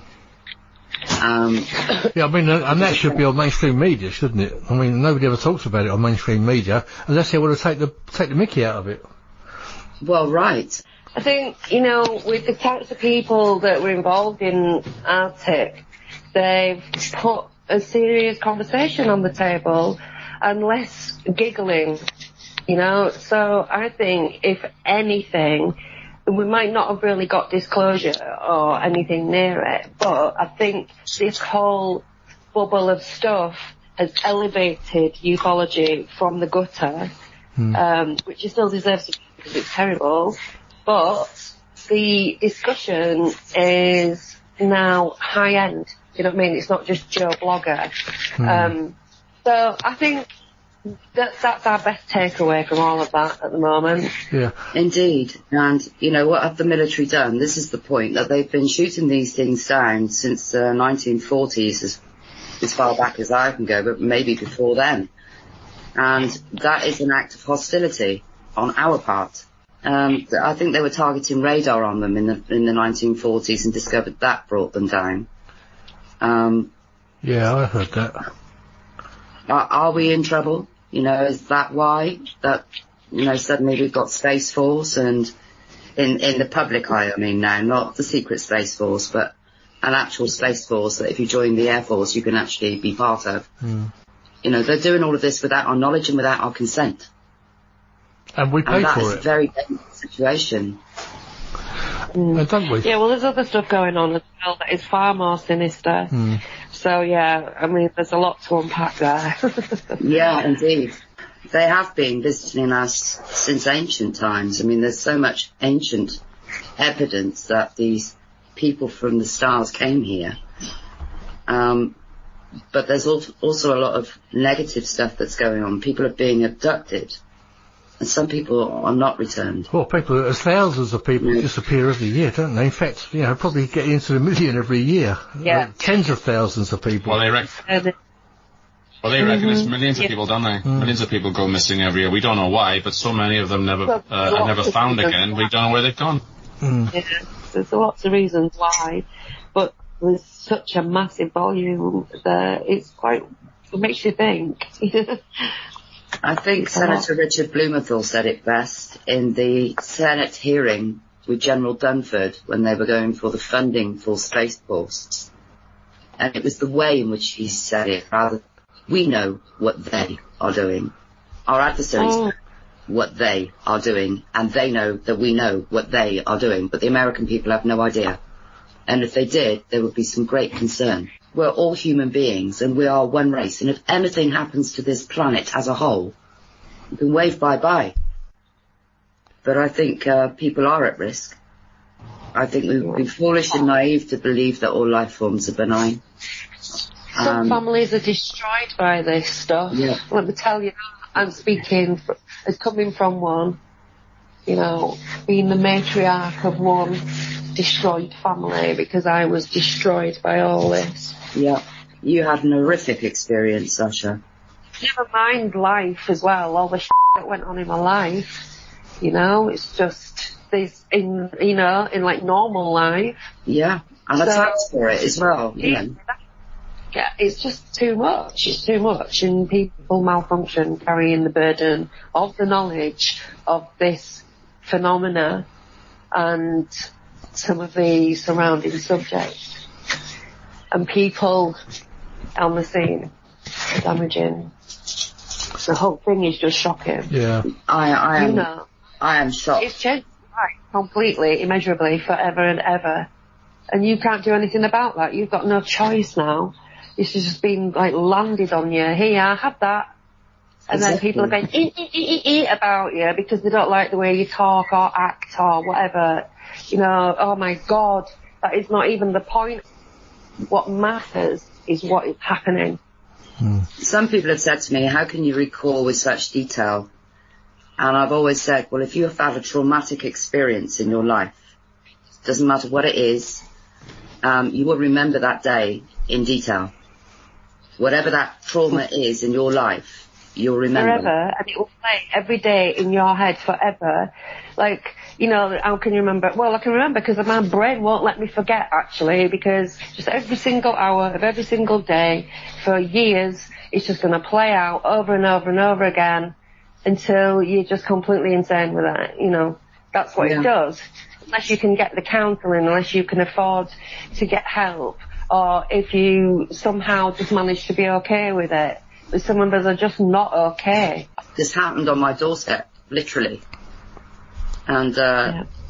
[SPEAKER 1] Yeah, I mean, and that should be on mainstream media, shouldn't it? I mean, nobody ever talks about it on mainstream media unless they want to take the mickey out of it.
[SPEAKER 5] Well, right.
[SPEAKER 4] I think, with the types of people that were involved in Arctic, they've put a serious conversation on the table and less giggling, So I think, if anything, we might not have really got disclosure or anything near it, but I think this whole bubble of stuff has elevated ufology from the gutter, which it still deserves to be because it's terrible, but the discussion is now high-end. Do you know what I mean? It's not just Joe Blogger. So I think that's our best takeaway from all of that at the moment.
[SPEAKER 1] Yeah.
[SPEAKER 5] Indeed. And, what have the military done? This is the point, that they've been shooting these things down since the 1940s, as far back as I can go, but maybe before then. And that is an act of hostility on our part. I think they were targeting radar on them in the 1940s and discovered that brought them down.
[SPEAKER 1] Yeah, I heard that.
[SPEAKER 5] Are we in trouble? Is that why that, suddenly we've got Space Force and in the public eye, I mean now, not the secret Space Force, but an actual Space Force that if you join the Air Force you can actually be part of. They're doing all of this without our knowledge and without our consent.
[SPEAKER 1] And we pay for it.
[SPEAKER 5] That is a very dangerous situation.
[SPEAKER 1] Don't we?
[SPEAKER 4] Yeah, well, there's other stuff going on as well that is far more sinister. So, yeah, I mean, there's a lot to unpack there.
[SPEAKER 5] Yeah, indeed. They have been visiting us since ancient times. I mean, there's so much ancient evidence that these people from the stars came here. But there's also a lot of negative stuff that's going on. People are being abducted. And some people are not returned.
[SPEAKER 1] Well, thousands of people disappear every year, don't they? In fact, probably get into the million every year.
[SPEAKER 4] Yeah.
[SPEAKER 1] Tens of thousands of people.
[SPEAKER 6] Well, they reckon it's millions of people, don't they? Millions of people go missing every year. We don't know why, but so many of them never are never found again. We don't know where they've gone.
[SPEAKER 4] Yeah, there's lots of reasons why, but there's such a massive volume that it makes you think.
[SPEAKER 5] I think Senator Richard Blumenthal said it best in the Senate hearing with General Dunford when they were going for the funding for Space Force. And it was the way in which he said it, rather, we know what they are doing. Our adversaries know what they are doing, and they know that we know what they are doing, but the American people have no idea. And if they did, there would be some great concern. We're all human beings, and we are one race, and if anything happens to this planet as a whole, we can wave bye-bye. But I think people are at risk. I think we would be foolish and naive to believe that all life forms are benign.
[SPEAKER 4] Some families are destroyed by this stuff.
[SPEAKER 5] Yeah.
[SPEAKER 4] Let me tell you, I'm speaking as coming from one, being the matriarch of one destroyed family because I was destroyed by all this.
[SPEAKER 5] Yeah, you had an horrific experience, Sacha.
[SPEAKER 4] Never mind life as well, all the shit that went on in my life. It's just this in like normal life.
[SPEAKER 5] Yeah, and attacks for it as well. Yeah,
[SPEAKER 4] it's just too much. It's too much, and people malfunction carrying the burden of the knowledge of this phenomena and some of the surrounding subjects. And people on the scene are damaging. The whole thing is just shocking.
[SPEAKER 1] Yeah.
[SPEAKER 5] I am shocked.
[SPEAKER 4] It's changed my life completely, immeasurably, forever and ever. And you can't do anything about that. You've got no choice now. This has just been landed on you. Here, have that. And then people are going eat about you because they don't like the way you talk or act or whatever. Oh my God, that is not even the point. What matters is what is happening.
[SPEAKER 5] Some people have said to me, how can you recall with such detail? And I've always said, well, if you have had a traumatic experience in your life, doesn't matter what it is, you will remember that day in detail. whatever that trauma is in your life, you'll remember.
[SPEAKER 4] Forever, and it will play every day in your head forever. Like, you know, how can you remember? Well, I can remember because my brain won't let me forget, actually, because just every single hour of every single day for years, it's just going to play out over and over and over again until you're just completely insane with it, you know. That's what it does. Unless you can get the counselling, unless you can afford to get help, or if you somehow just manage to be okay with it. But some of us are just not okay.
[SPEAKER 5] This happened on my doorstep, literally. And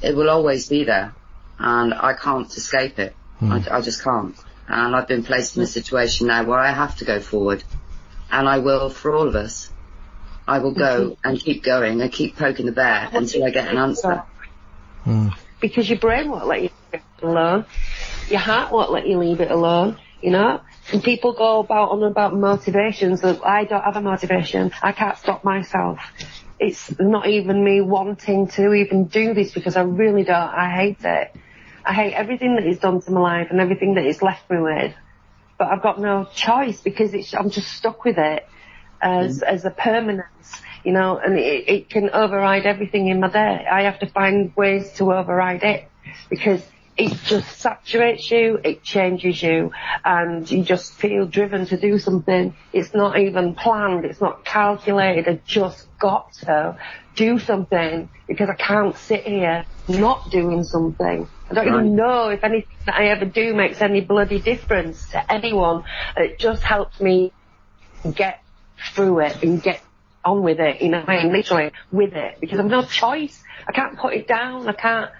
[SPEAKER 5] it will always be there. And I can't escape it. I just can't. And I've been placed in a situation now where I have to go forward. And I will for all of us. I will go and keep going and keep poking the bear until I get an answer.
[SPEAKER 4] Because your brain won't let you leave it alone. Your heart won't let you leave it alone, you know? And people go on about motivations. That I don't have a motivation. I can't stop myself. It's not even me wanting to even do this because I really don't. I hate it. I hate everything that it's done to my life and everything that it's left me with. But I've got no choice because I'm just stuck with it as a permanence, you know, and it can override everything in my day. I have to find ways to override it because it just saturates you, it changes you, and you just feel driven to do something. It's not even planned, it's not calculated, I just got to do something because I can't sit here not doing something. I don't even know if anything that I ever do makes any bloody difference to anyone. It just helps me get through it and get on with it, you know, I mean, literally with it, because I've no choice. I can't put it down, I can't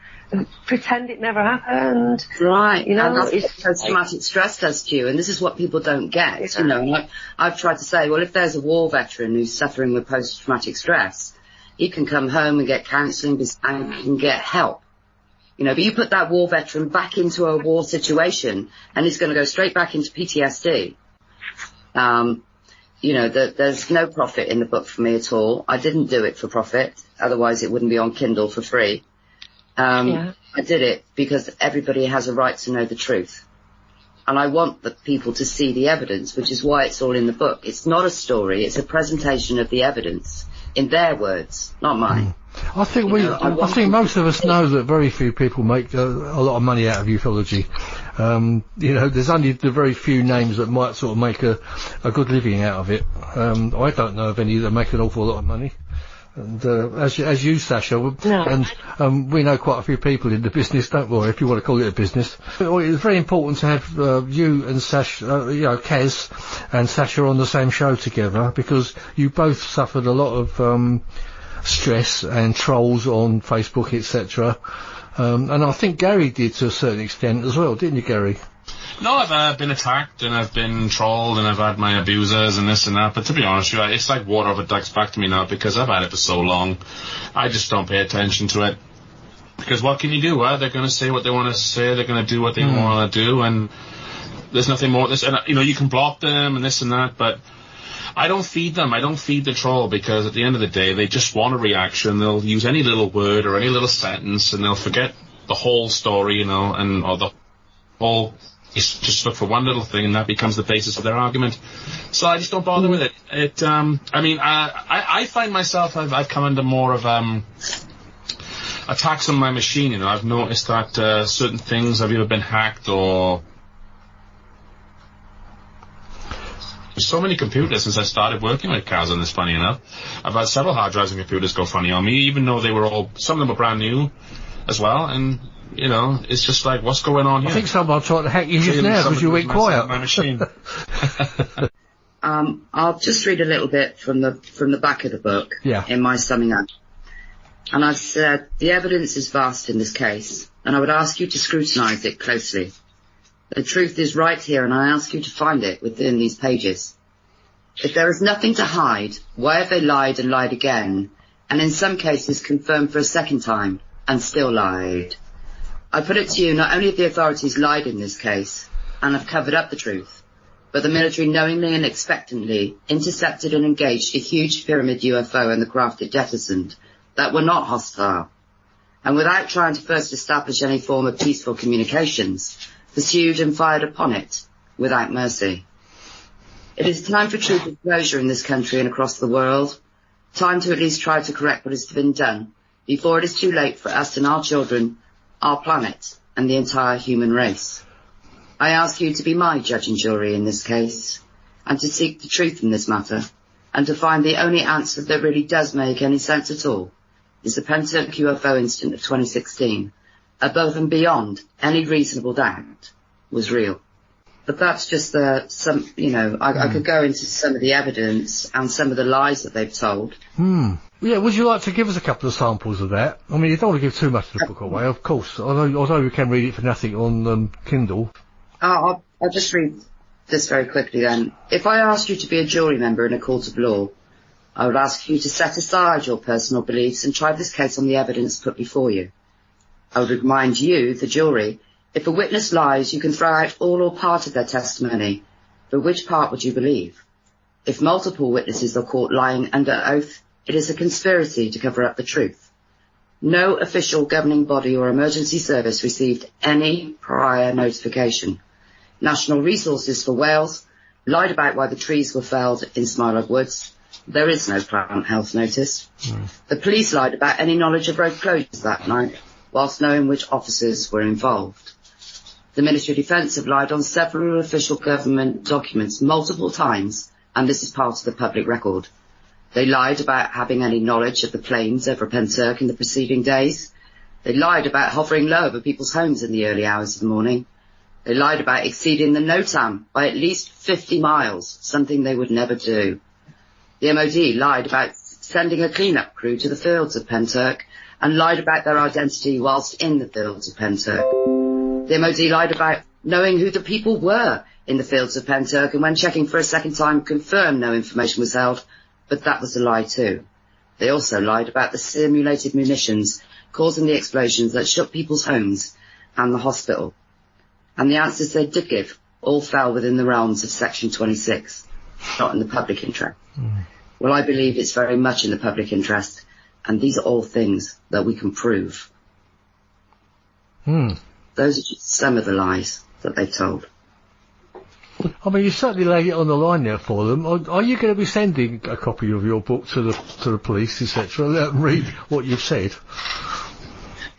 [SPEAKER 4] pretend it never happened.
[SPEAKER 5] Right,
[SPEAKER 4] you know,
[SPEAKER 5] and that's what post-traumatic stress does to you, and this is what people don't get, you know. Like, I've tried to say, well, if there's a war veteran who's suffering with post-traumatic stress, he can come home and get counselling and can get help. You know, but you put that war veteran back into a war situation, and he's going to go straight back into PTSD. You know, there's no profit in the book for me at all. I didn't do it for profit, otherwise it wouldn't be on Kindle for free. I did it because everybody has a right to know the truth. And I want the people to see the evidence, which is why it's all in the book. It's not a story, it's a presentation of the evidence, in their words, not mine.
[SPEAKER 1] I think I think most of us know that very few people make a lot of money out of ufology. You know, there's only the very few names that might sort of make a good living out of it. I don't know of any that make an awful lot of money. And as you, Sacha, and we know quite a few people in the business, don't we, if you want to call it a business. It's very important to have you and Sacha, you know, Caz and Sacha on the same show together, because you both suffered a lot of stress and trolls on Facebook, etc. And I think Gary did to a certain extent as well, didn't you, Gary?
[SPEAKER 6] No, I've been attacked and I've been trolled and I've had my abusers and this and that, but to be honest with you, it's like water off a duck's back to me now because I've had it for so long. I just don't pay attention to it. Because what can you do? They're going to say what they want to say, they're going to do what they want to do, and there's nothing more. And, you know, you can block them and this and that, but I don't feed them. I don't feed the troll, because at the end of the day, they just want a reaction. They'll use any little word or any little sentence and they'll forget the whole story, you know, or the whole... just look for one little thing, and that becomes the basis of their argument. So I just don't bother with it. I mean, I find myself, I've come under more of attacks on my machine. You know, I've noticed that certain things have either been hacked or... There's so many computers since I started working with Caz on this, funny enough. I've had several hard drives and computers go funny on me, even though they were some of them were brand new as well, and... You know, it's just like, what's going on here?
[SPEAKER 1] I think someone tried to hack you just now because you went quiet.
[SPEAKER 6] My machine.
[SPEAKER 5] I'll just read a little bit from the back of the book in my summing up. And I've said, the evidence is vast in this case, and I would ask you to scrutinise it closely. The truth is right here, and I ask you to find it within these pages. If there is nothing to hide, why have they lied and lied again, and in some cases confirmed for a second time, and still lied? I put it to you, not only have the authorities lied in this case, and have covered up the truth, but the military knowingly and expectantly intercepted and engaged a huge pyramid UFO and the craft it jettisoned that were not hostile, and without trying to first establish any form of peaceful communications, pursued and fired upon it without mercy. It is time for true disclosure in this country and across the world. Time to at least try to correct what has been done before it is too late for us and our children, our planet, and the entire human race. I ask you to be my judge and jury in this case, and to seek the truth in this matter, and to find the only answer that really does make any sense at all is the Pentyrch UFO incident of 2016, above and beyond any reasonable doubt, was real. But that's just I could go into some of the evidence and some of the lies that they've told.
[SPEAKER 1] Yeah, would you like to give us a couple of samples of that? I mean, you don't want to give too much of the book away, of course, although you can read it for nothing on Kindle.
[SPEAKER 5] I'll just read this very quickly then. If I asked you to be a jury member in a court of law, I would ask you to set aside your personal beliefs and try this case on the evidence put before you. I would remind you, the jury, if a witness lies, you can throw out all or part of their testimony, but which part would you believe? If multiple witnesses are caught lying under oath, it is a conspiracy to cover up the truth. No official governing body or emergency service received any prior notification. National Resources for Wales lied about why the trees were felled in Smailog Woods. There is no plant health notice. The police lied about any knowledge of road closures that night, whilst knowing which officers were involved. The Ministry of Defence have lied on several official government documents multiple times, and this is part of the public record. They lied about having any knowledge of the planes over Pentyrch in the preceding days. They lied about hovering low over people's homes in the early hours of the morning. They lied about exceeding the NOTAM by at least 50 miles, something they would never do. The MOD lied about sending a clean-up crew to the fields of Pentyrch and lied about their identity whilst in the fields of Pentyrch. The MOD lied about knowing who the people were in the fields of Pentyrch, and when checking for a second time confirmed no information was held, but that was a lie too. They also lied about the simulated munitions causing the explosions that shook people's homes and the hospital. And the answers they did give all fell within the realms of Section 26, not in the public interest. Well, I believe it's very much in the public interest, and these are all things that we can prove. Those are just some of the lies that they've told.
[SPEAKER 1] I mean, you certainly laid it on the line there for them. Are you going to be sending a copy of your book to the police, etc., and let them read what you've said?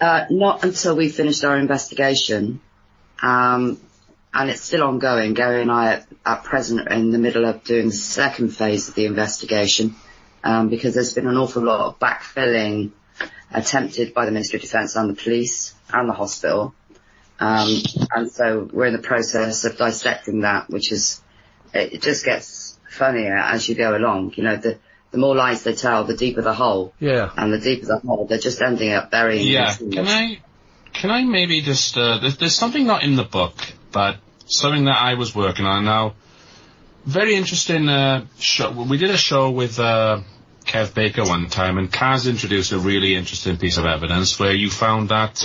[SPEAKER 5] Not until we've finished our investigation, and it's still ongoing. Gary and I at present are in the middle of doing the second phase of the investigation, because there's been an awful lot of backfilling attempted by the Ministry of Defence and the police and the hospital. And so we're in the process of dissecting that, it just gets funnier as you go along. You know, the more lies they tell, the deeper the hole. Yeah. And the deeper the hole, they're just ending up burying.
[SPEAKER 6] Yeah. Can I maybe just, there's something not in the book, but something that I was working on now. Very interesting, show. We did a show with, Kev Baker one time, and Caz introduced a really interesting piece of evidence where you found that,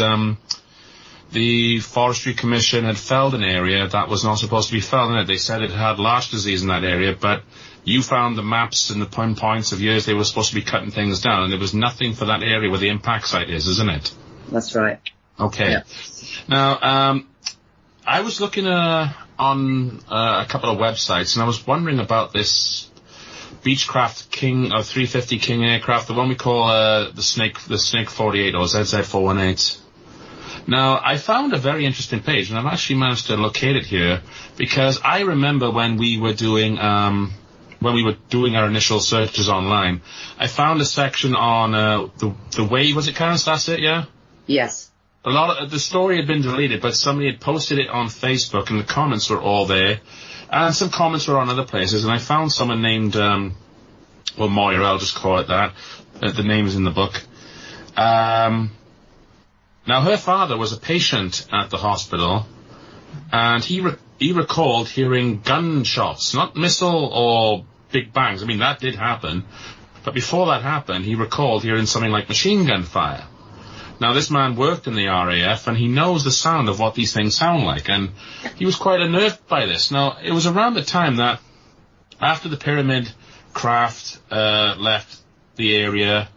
[SPEAKER 6] the Forestry Commission had felled an area that was not supposed to be felled in it. They said it had larch disease in that area, but you found the maps and the pinpoints of years they were supposed to be cutting things down, and there was nothing for that area where the impact site is, isn't it?
[SPEAKER 5] That's right.
[SPEAKER 6] Okay.
[SPEAKER 5] Yeah.
[SPEAKER 6] Now, I was looking on a couple of websites, and I was wondering about this Beechcraft King, or 350 King aircraft, the one we call the Snake 48, or ZZ418. Now, I found a very interesting page, and I've actually managed to locate it here, because I remember when we were doing our initial searches online, I found a section on the wave. Was it Karen? That's it, yeah?
[SPEAKER 5] Yes.
[SPEAKER 6] A lot of the story had been deleted, but somebody had posted it on Facebook, and the comments were all there, and some comments were on other places, and I found someone named, Moira, I'll just call it that. The name is in the book. Now, her father was a patient at the hospital, and he recalled hearing gunshots, not missile or big bangs. I mean, that did happen. But before that happened, he recalled hearing something like machine gun fire. Now, this man worked in the RAF, and he knows the sound of what these things sound like, and he was quite unnerved by this. Now, it was around the time that, after the Pyramid craft left the area,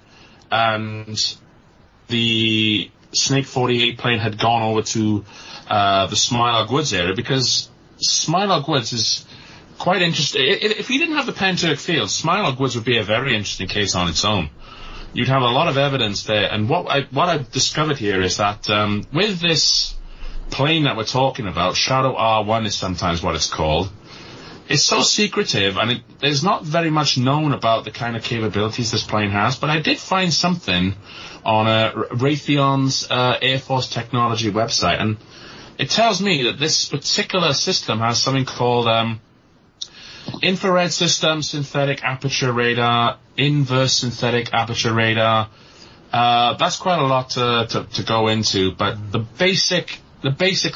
[SPEAKER 6] and the Snake 48 plane had gone over to the Smailog Woods area, because Smailog Woods is quite interesting. If you didn't have the Pentyrch field, Smilock Woods would be a very interesting case on its own. You'd have a lot of evidence there. And what I've discovered here is that with this plane that we're talking about, Shadow R1 is sometimes what it's called, it's so secretive, and there's not very much known about the kind of capabilities this plane has, but I did find something on Raytheon's Air Force Technology website, and it tells me that this particular system has something called infrared system, synthetic aperture radar, inverse synthetic aperture radar. That's quite a lot to go into, but the basic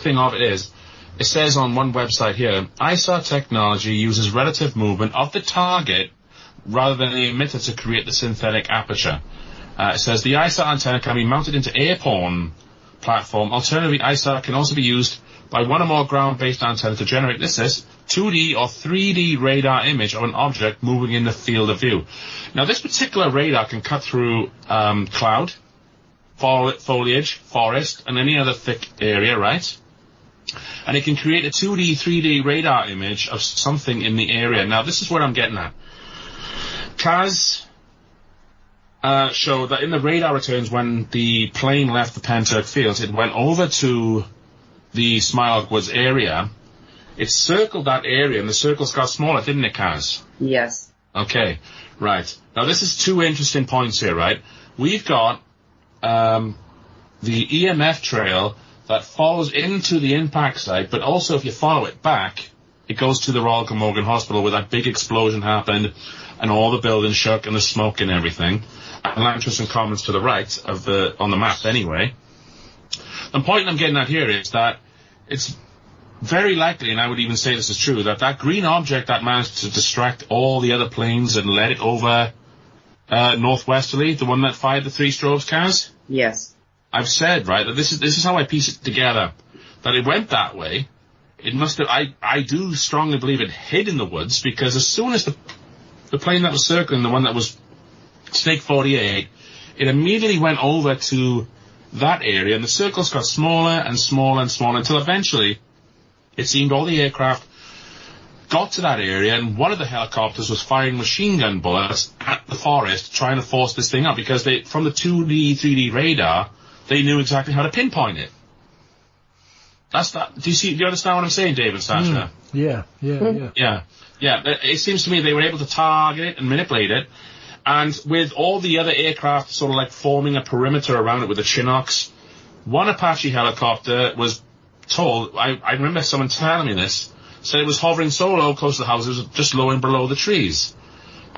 [SPEAKER 6] thing of it is, it says on one website here, ISAR technology uses relative movement of the target rather than the emitter to create the synthetic aperture. It says the ISAR antenna can be mounted into airborne platform. Alternatively, ISAR can also be used by one or more ground-based antenna to generate, this is, 2D or 3D radar image of an object moving in the field of view. Now, this particular radar can cut through cloud, foliage, forest, and any other thick area, right? And it can create a 2D, 3D radar image of something in the area. Now, this is what I'm getting at. Caz showed that in the radar returns, when the plane left the Pentyrch fields, it went over to the Smilock Woods area. It circled that area, and the circles got smaller, didn't it, Caz?
[SPEAKER 5] Yes.
[SPEAKER 6] Okay, right. Now, this is two interesting points here, right? We've got the EMF trail that follows into the impact site, but also if you follow it back, it goes to the Royal Glamorgan Hospital where that big explosion happened and all the buildings shook and the smoke and everything. And Lancaster and Commons to the right of on the map anyway. The point I'm getting at here is that it's very likely, and I would even say this is true, that green object that managed to distract all the other planes and led it over northwesterly, the one that fired the 3 strobes, Caz?
[SPEAKER 5] Yes. I've
[SPEAKER 6] said, right, that this is how I piece it together, that it went that way. It must have, I do strongly believe it hid in the woods, because as soon as the plane that was circling, the one that was Snake 48, it immediately went over to that area, and the circles got smaller and smaller and smaller, until eventually it seemed all the aircraft got to that area, and one of the helicopters was firing machine gun bullets at the forest, trying to force this thing up, because from the 2D, 3D radar, they knew exactly how to pinpoint it. That's that. Do you understand what I'm saying, David, Sacha?
[SPEAKER 1] Yeah. It
[SPEAKER 6] seems to me they were able to target it and manipulate it, and with all the other aircraft sort of like forming a perimeter around it with the Chinooks, one Apache helicopter was told, I remember someone telling me this, said it was hovering so low close to the house, it was just low and below the trees.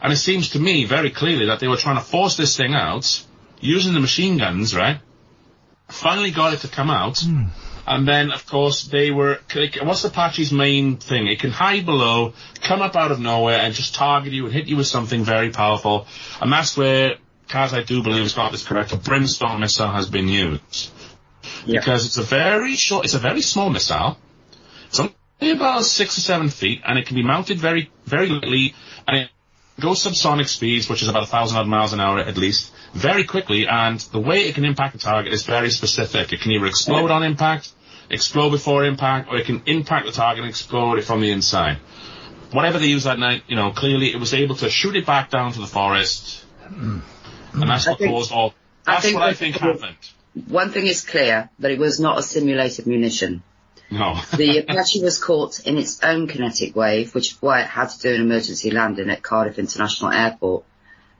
[SPEAKER 6] And it seems to me very clearly that they were trying to force this thing out, using the machine guns, right? Finally got it to come out, and then, of course, what's Apache's main thing? It can hide below, come up out of nowhere, and just target you and hit you with something very powerful. And that's where, Caz, I do believe, has got this correct, a Brimstone missile has been used. Yeah. Because it's a very small missile. It's only about 6 or 7 feet, and it can be mounted very, very lightly, and it goes subsonic speeds, which is about 1,000 odd miles an hour at least, very quickly, and the way it can impact the target is very specific. It can either explode on impact, explode before impact, or it can impact the target and explode it from the inside. Whatever they used that night, clearly it was able to shoot it back down to the forest, and that's what caused all. That's what I think happened.
[SPEAKER 5] One thing is clear, that it was not a simulated munition.
[SPEAKER 6] No.
[SPEAKER 5] The Apache was caught in its own kinetic wave, which is why it had to do an emergency landing at Cardiff International Airport.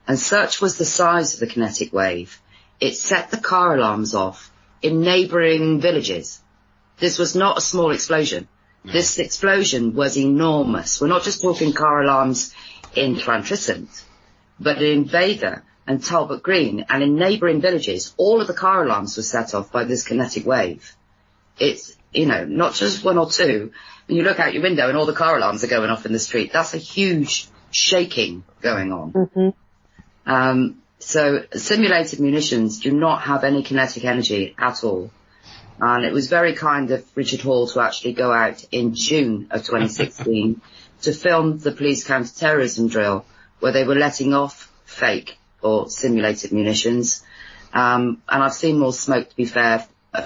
[SPEAKER 5] And such was the size of the kinetic wave, it set the car alarms off in neighbouring villages. This was not a small explosion. No. This explosion was enormous. We're not just talking car alarms in Llantrisant, but in Vader and Talbot Green and in neighbouring villages, all of the car alarms were set off by this kinetic wave. It's, not just one or two. When you look out your window and all the car alarms are going off in the street, that's a huge shaking going on. Mm-hmm. So simulated munitions do not have any kinetic energy at all. And it was very kind of Richard Hall to actually go out in June of 2016 to film the police counter-terrorism drill where they were letting off fake or simulated munitions. And I've seen more smoke, to be fair,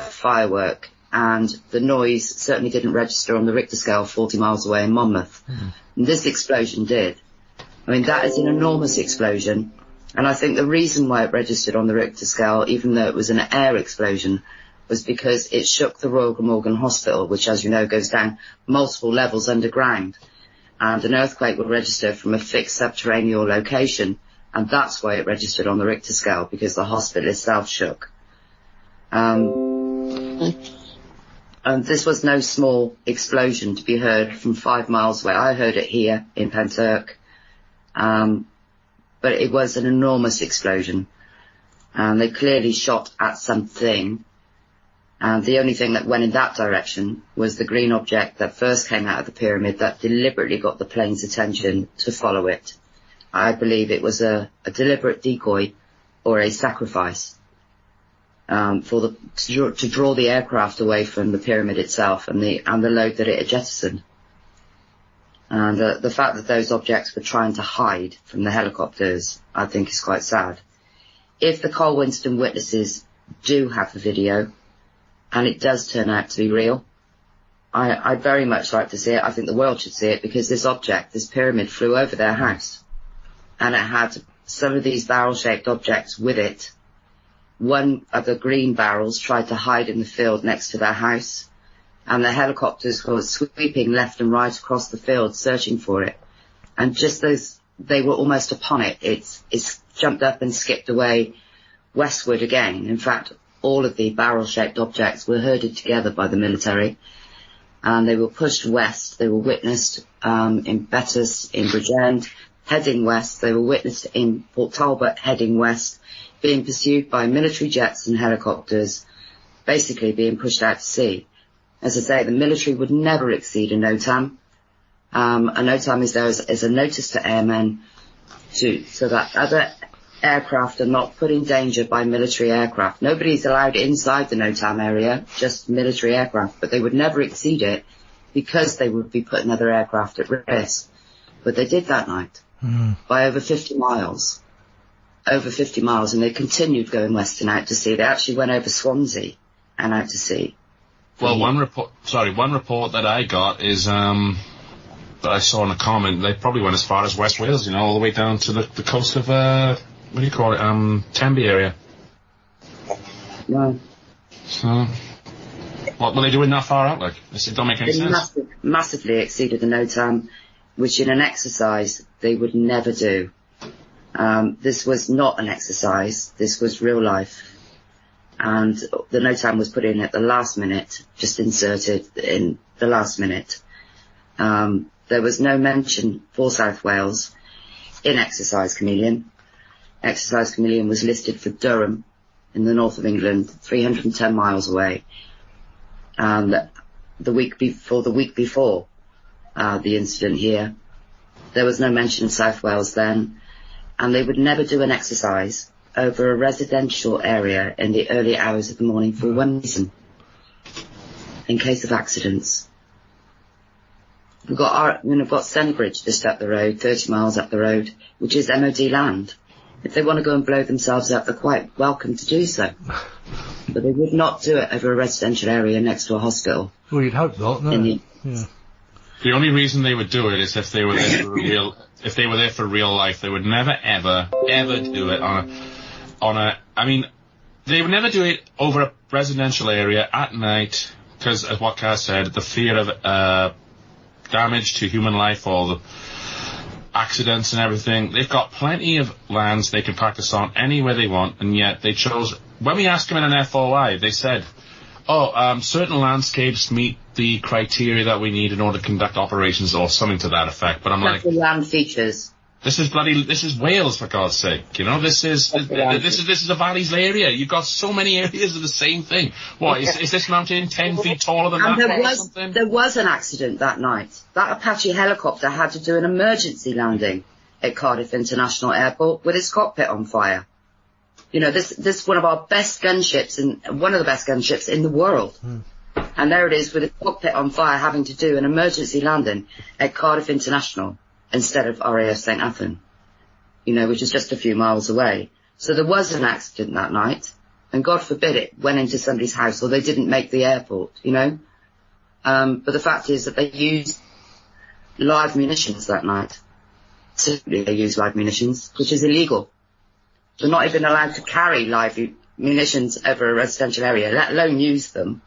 [SPEAKER 5] firework and the noise certainly didn't register on the Richter scale 40 miles away in Monmouth. And this explosion did. I mean, that is an enormous explosion, and I think the reason why it registered on the Richter scale, even though it was an air explosion, was because it shook the Royal Glamorgan Hospital, which, as you know, goes down multiple levels underground. And an earthquake will register from a fixed subterranean location, and that's why it registered on the Richter scale, because the hospital itself shook. And this was no small explosion to be heard from 5 miles away. I heard it here in Pentyrch, but it was an enormous explosion. And they clearly shot at something. And the only thing that went in that direction was the green object that first came out of the pyramid that deliberately got the plane's attention to follow it. I believe it was a deliberate decoy or a sacrifice to draw the aircraft away from the pyramid itself and the load that it had jettisoned. And the fact that those objects were trying to hide from the helicopters, I think, is quite sad. If the Carl Winston witnesses do have the video, and it does turn out to be real, I'd very much like to see it. I think the world should see it, because this object, this pyramid, flew over their house. And it had some of these barrel-shaped objects with it. One of the green barrels tried to hide in the field next to their house, and the helicopters were sweeping left and right across the field searching for it. And just as they were almost upon it, it's jumped up and skipped away westward again. In fact, all of the barrel-shaped objects were herded together by the military, and they were pushed west. They were witnessed in Bettus, in Bridgend, heading west. They were witnessed in Port Talbot, heading west, being pursued by military jets and helicopters, basically being pushed out to sea. As I say, the military would never exceed a NOTAM. A NOTAM is there as a notice to airmen so that other aircraft are not put in danger by military aircraft. Nobody's allowed inside the NOTAM area, just military aircraft, but they would never exceed it because they would be putting other aircraft at risk. But they did that night by over 50 miles. Over 50 miles, and they continued going west and out to sea. They actually went over Swansea and out to sea.
[SPEAKER 6] Well, one report that I got is, that I saw in a comment, they probably went as far as West Wales, all the way down to the coast of, what do you call it, Tenby area.
[SPEAKER 5] No.
[SPEAKER 6] So, what were they doing that far out, like? It don't make any sense.
[SPEAKER 5] Massively exceeded the NOTAM, which in an exercise they would never do. This was not an exercise, this was real life. And the NOTAM was put in at the last minute, just inserted in the last minute. There was no mention for South Wales in Exercise Chameleon. Exercise Chameleon was listed for Durham in the north of England, 310 miles away. And the week before the incident here, there was no mention of South Wales then. And they would never do an exercise over a residential area in the early hours of the morning for one reason: in case of accidents. We've got Stenbridge just up the road, 30 miles up the road, which is MOD land. If they want to go and blow themselves up, they're quite welcome to do so. But they would not do it over a residential area next to a hospital.
[SPEAKER 1] Well, you'd hope not, no. Yeah.
[SPEAKER 6] The only reason they would do it is if they were there for if they were there for real life. They would never, ever do it I mean, they would never do it over a residential area at night, because, as what Caz said, the fear of damage to human life or the accidents and everything. They've got plenty of lands they can practice on anywhere they want, and yet they chose. When we asked them in an FOI, they said, certain landscapes meet the criteria that we need in order to conduct operations, or something to that effect. But I'm like,
[SPEAKER 5] land features.
[SPEAKER 6] This is Wales, for God's sake. This is the Valley's area. You've got so many areas of the same thing. What is this mountain 10 feet taller than that?
[SPEAKER 5] There was an accident that night. That Apache helicopter had to do an emergency landing at Cardiff International Airport with its cockpit on fire. This is one of our best gunships, and one of the best gunships in the world. And there it is with its cockpit on fire, having to do an emergency landing at Cardiff International instead of RAF St Athan, which is just a few miles away. So there was an accident that night, And God forbid it went into somebody's house or they didn't make the airport, you know. But the fact is that they used live munitions that night. Certainly they used live munitions, which is illegal. They're not even allowed to carry live munitions over a residential area, let alone use them.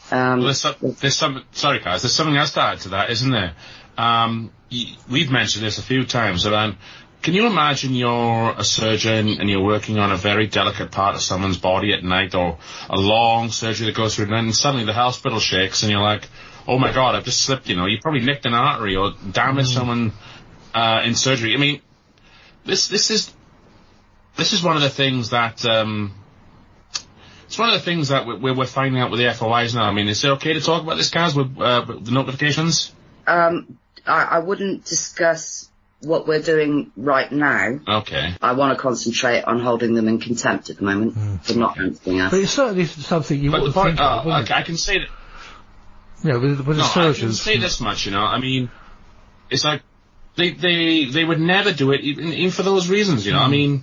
[SPEAKER 6] Sorry, guys, there's something else to add to that, isn't there? We've mentioned this a few times around. Can you imagine you're a surgeon and you're working on a very delicate part of someone's body at night, or a long surgery that goes through, and then suddenly the hospital shakes and you're like, oh my God, I've just slipped, you know, you probably nicked an artery or damaged someone in surgery. I mean, this is one of the things that it's one of the things that we're finding out with the FOIs now. I mean, is it okay to talk about this, Caz, with the notifications?
[SPEAKER 5] I wouldn't discuss what we're doing right now.
[SPEAKER 6] Okay.
[SPEAKER 5] I want to concentrate on holding them in contempt at the moment for not anything else.
[SPEAKER 1] But it's certainly something you would think of,
[SPEAKER 6] I can say that.
[SPEAKER 1] Yeah, with the surgeons.
[SPEAKER 6] I can say this much, you know. I mean, it's like they would never do it, even for those reasons, you know. I mean,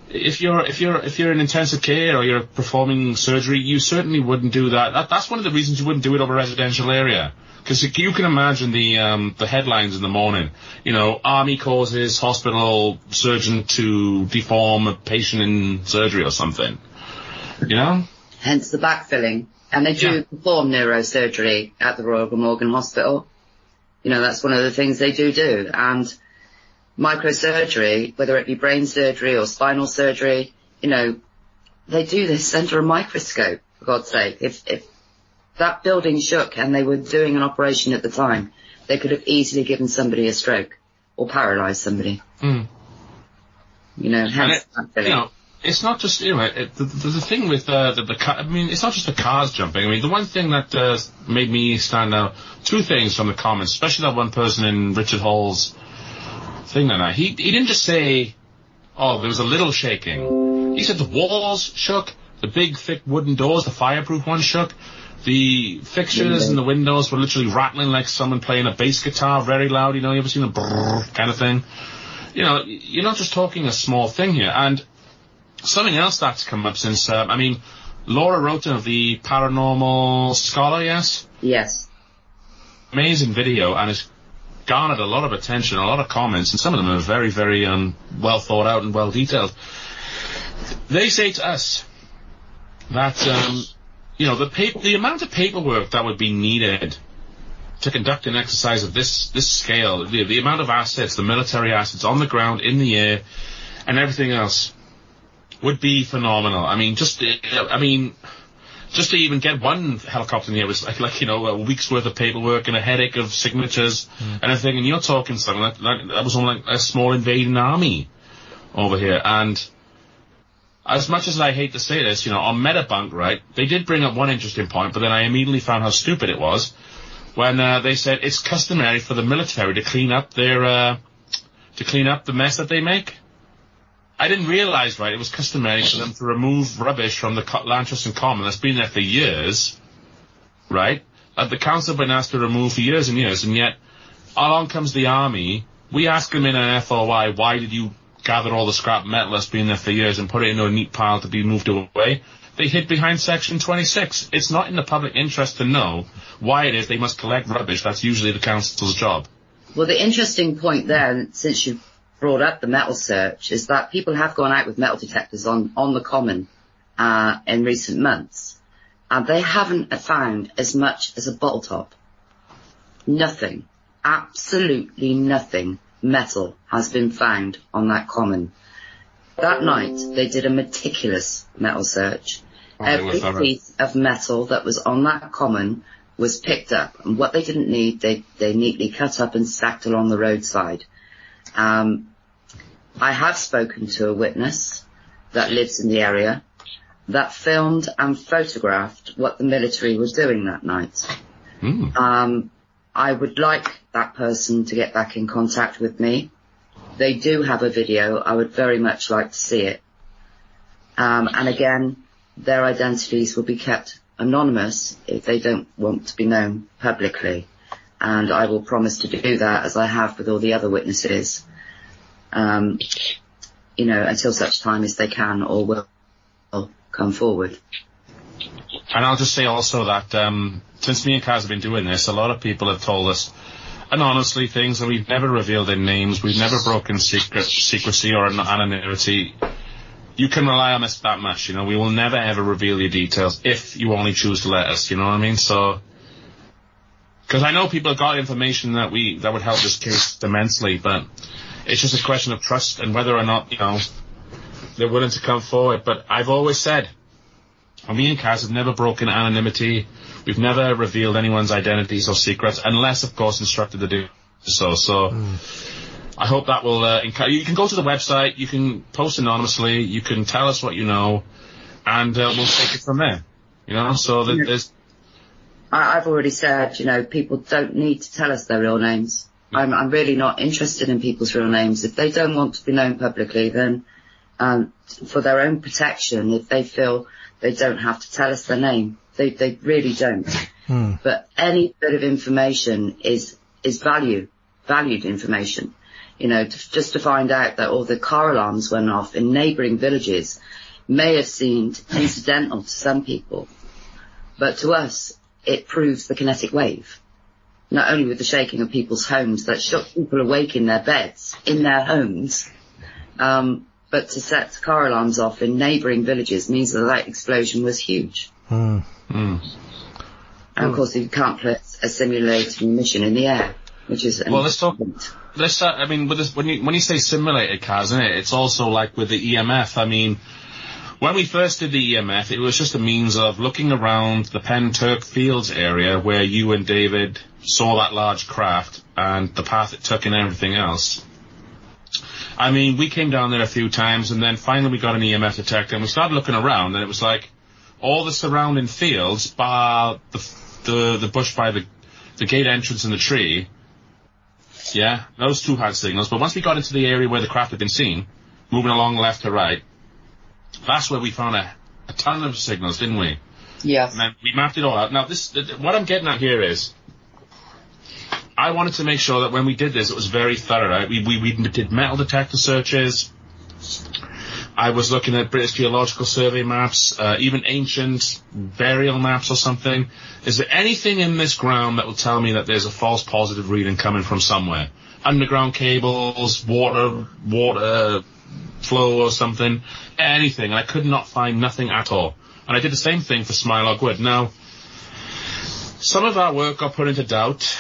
[SPEAKER 6] if you're in intensive care or you're performing surgery, you certainly wouldn't do that. That's one of the reasons you wouldn't do it over a residential area. Because you can imagine the headlines in the morning. You know, army causes hospital surgeon to deform a patient in surgery or something. You know?
[SPEAKER 5] Hence the backfilling. And they do perform neurosurgery at the Royal Glamorgan Hospital. You know, that's one of the things they do. And microsurgery, whether it be brain surgery or spinal surgery, you know, they do this under a microscope, for God's sake. If that building shook and they were doing an operation at the time, they could have easily given somebody a stroke or paralysed somebody. You know, hence that, you know,
[SPEAKER 6] it's not just, you know, the thing with I mean, it's not just the cars jumping. I mean, the one thing that made me stand out, two things from the comments, especially that one person in Richard Hall's thing that night. He didn't just say, oh, there was a little shaking. He said the walls shook, the big thick wooden doors, the fireproof ones shook. The fixtures and the windows were literally rattling like someone playing a bass guitar very loud, you know, you ever seen a brrr kind of thing? You know, you're not just talking a small thing here. And something else that's come up since, I mean, Laura Roten of the Paranormal Scholar, yes?
[SPEAKER 5] Yes.
[SPEAKER 6] Amazing video, and it's garnered a lot of attention, a lot of comments, and some of them are very, very well thought out and well detailed. They say to us that... you know, the amount of paperwork that would be needed to conduct an exercise of this scale, the amount of assets, the military assets on the ground, in the air, and everything else would be phenomenal. I mean, just to even get one helicopter in the air was like you know, a week's worth of paperwork and a headache of signatures and everything. And you're talking something that was only like a small invading army over here. And as much as I hate to say this, you know, on Metabunk, right, they did bring up one interesting point, but then I immediately found how stupid it was when they said it's customary for the military to clean up the mess that they make. I didn't realise, right, it was customary for them to remove rubbish from the Lanchester Common that's been there for years, right, that the council have been asked to remove for years and years, and yet along comes the army. We ask them in an FOI, why did you gather all the scrap metal that's been there for years and put it into a neat pile to be moved away? They hid behind Section 26. It's not in the public interest to know why it is they must collect rubbish. That's usually the council's job.
[SPEAKER 5] Well, the interesting point there, since you brought up the metal search, is that people have gone out with metal detectors on the common in recent months, and they haven't found as much as a bottle top. Nothing. Absolutely nothing metal has been found on that common. That night, they did a meticulous metal search. Every piece of metal that was on that common was picked up, and what they didn't need, they neatly cut up and stacked along the roadside. I have spoken to a witness that lives in the area that filmed and photographed what the military was doing that night. I would like that person to get back in contact with me. They do have a video. I would very much like to see it. And again, their identities will be kept anonymous if they don't want to be known publicly. And I will promise to do that, as I have with all the other witnesses, you know, until such time as they can or will come forward.
[SPEAKER 6] And I'll just say also that since me and Caz have been doing this, a lot of people have told us anonymously things, and we've never revealed their names. We've never broken secrecy or anonymity. You can rely on us that much, you know. We will never ever reveal your details if you only choose to let us, you know what I mean? So, because I know people have got information that would help this case immensely, but it's just a question of trust and whether or not, you know, they're willing to come forward. But I've always said, me and Caz have never broken anonymity. We've never revealed anyone's identities or secrets, unless, of course, instructed to do so. So, I hope that will encourage. You can go to the website, you can post anonymously, you can tell us what you know, and we'll take it from there. You know, so there's...
[SPEAKER 5] I've already said, you know, people don't need to tell us their real names. I'm really not interested in people's real names. If they don't want to be known publicly, then for their own protection, if they feel they don't have to tell us their name, they really don't. But any bit of information is valued information. You know, just to find out that all the car alarms went off in neighbouring villages may have seemed incidental to some people, but to us, it proves the kinetic wave. Not only with the shaking of people's homes that shook people awake in their beds, in their homes, but to set car alarms off in neighbouring villages means that explosion was huge. And of course, you can't put a simulated mission in the air, which is...
[SPEAKER 6] Well, let's talk... I mean, with this, when you say simulated, Caz, isn't it? It's also like with the EMF. I mean, when we first did the EMF, it was just a means of looking around the Pentyrch Fields area where you and David saw that large craft and the path it took and everything else. I mean, we came down there a few times, and then finally we got an EMF detector, and we started looking around, and it was like all the surrounding fields, bar the bush by the gate entrance and the tree. Yeah, those two had signals, but once we got into the area where the craft had been seen, moving along left to right, that's where we found a ton of signals, didn't we?
[SPEAKER 5] Yeah.
[SPEAKER 6] And then we mapped it all out. Now, what I'm getting at here is, I wanted to make sure that when we did this, it was very thorough, right? We did metal detector searches. I was looking at British Geological Survey maps, even ancient burial maps or something. Is there anything in this ground that will tell me that there's a false positive reading coming from somewhere? Underground cables, water flow or something, anything. And I could not find nothing at all. And I did the same thing for Smilog Wood. Now, some of our work got put into doubt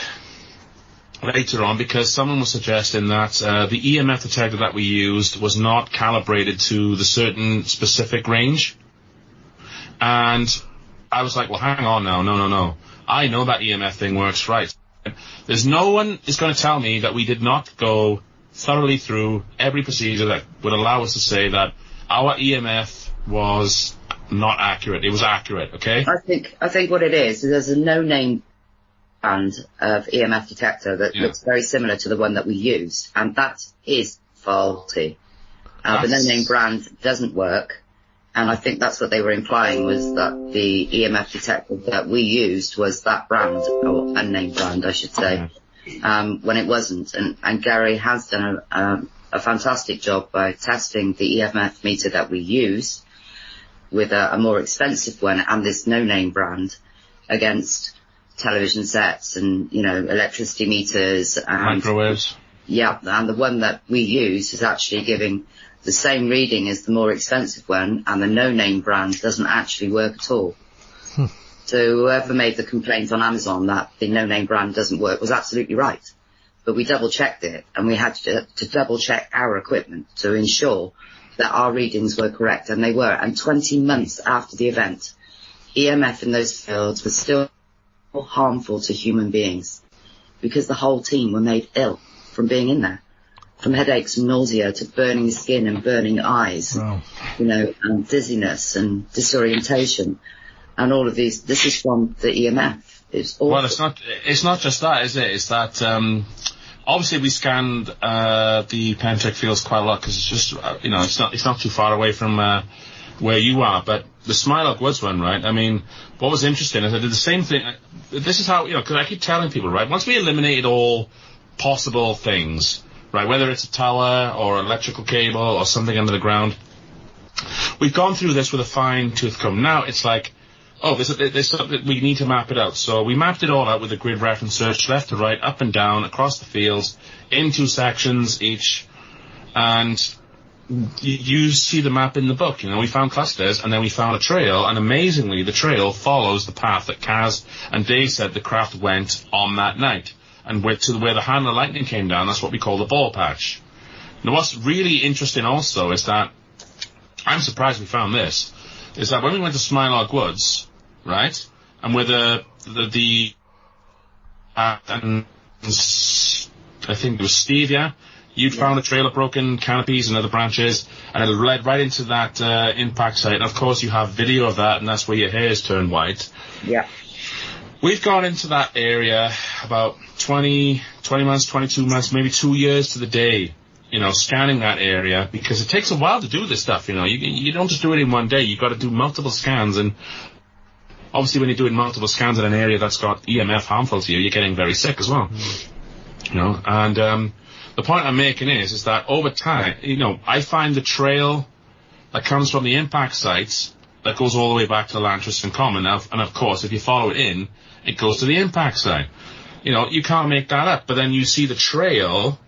[SPEAKER 6] later on because someone was suggesting that the EMF detector that we used was not calibrated to the certain specific range. And I was like, well, hang on now, no. I know that EMF thing works right. There's no one is going to tell me that we did not go thoroughly through every procedure that would allow us to say that our EMF was not accurate. It was accurate, okay?
[SPEAKER 5] I think what it is there's a no-name brand of EMF detector that looks very similar to the one that we use, and that is faulty. The no-name brand doesn't work, and I think that's what they were implying, was that the EMF detector that we used was that brand, or unnamed brand, I should say, when it wasn't. And Gary has done a fantastic job by testing the EMF meter that we used with a more expensive one and this no-name brand against television sets and, you know, electricity meters and
[SPEAKER 6] microwaves. Yeah,
[SPEAKER 5] and the one that we use is actually giving the same reading as the more expensive one, and the no-name brand doesn't actually work at all. So whoever made the complaint on Amazon that the no-name brand doesn't work was absolutely right. But we double-checked it, and we had to double-check our equipment to ensure that our readings were correct, and they were. And 20 months after the event, EMF in those fields was still harmful to human beings because the whole team were made ill from being in there, from headaches and nausea to burning skin and burning eyes, you know, and dizziness and disorientation and all of these. This is from the EMF. It's awful.
[SPEAKER 6] Well, it's not just that, is it? It's that obviously we scanned the Pentyrch Fields quite a lot because it's just you know, it's not too far away from where you are, but the Smilog Woods one, right? I mean, what was interesting is I did the same thing. This is how, you know, because I keep telling people, right, once we eliminated all possible things, right, whether it's a tower or electrical cable or something under the ground, we've gone through this with a fine-tooth comb. Now it's like, oh, there's something, we need to map it out. So we mapped it all out with a grid reference search, left to right, up and down, across the fields, in 2 sections each, and you see the map in the book. You know, we found clusters, and then we found a trail, and amazingly, the trail follows the path that Caz and Dave said the craft went on that night. And where the hand of lightning came down, that's what we call the ball patch. Now, what's really interesting also is that, I'm surprised we found this, is that when we went to Smilaug Woods, right, and where and I think it was Steve, you'd found a trail of broken canopies and other branches, and it led right into that impact site. And of course, you have video of that, and that's where your hairs turn white.
[SPEAKER 5] Yeah.
[SPEAKER 6] We've gone into that area about 20 months, 22 months, maybe 2 years to the day, you know, scanning that area, because it takes a while to do this stuff, you know. You don't just do it in one day. You've got to do multiple scans, and obviously when you're doing multiple scans in an area that's got EMF harmful to you, you're getting very sick as well. You know, and the point I'm making is that over time, you know, I find the trail that comes from the impact sites that goes all the way back to Lantris and Common. And of course, if you follow it in, it goes to the impact site. You know, you can't make that up. But then you see the trail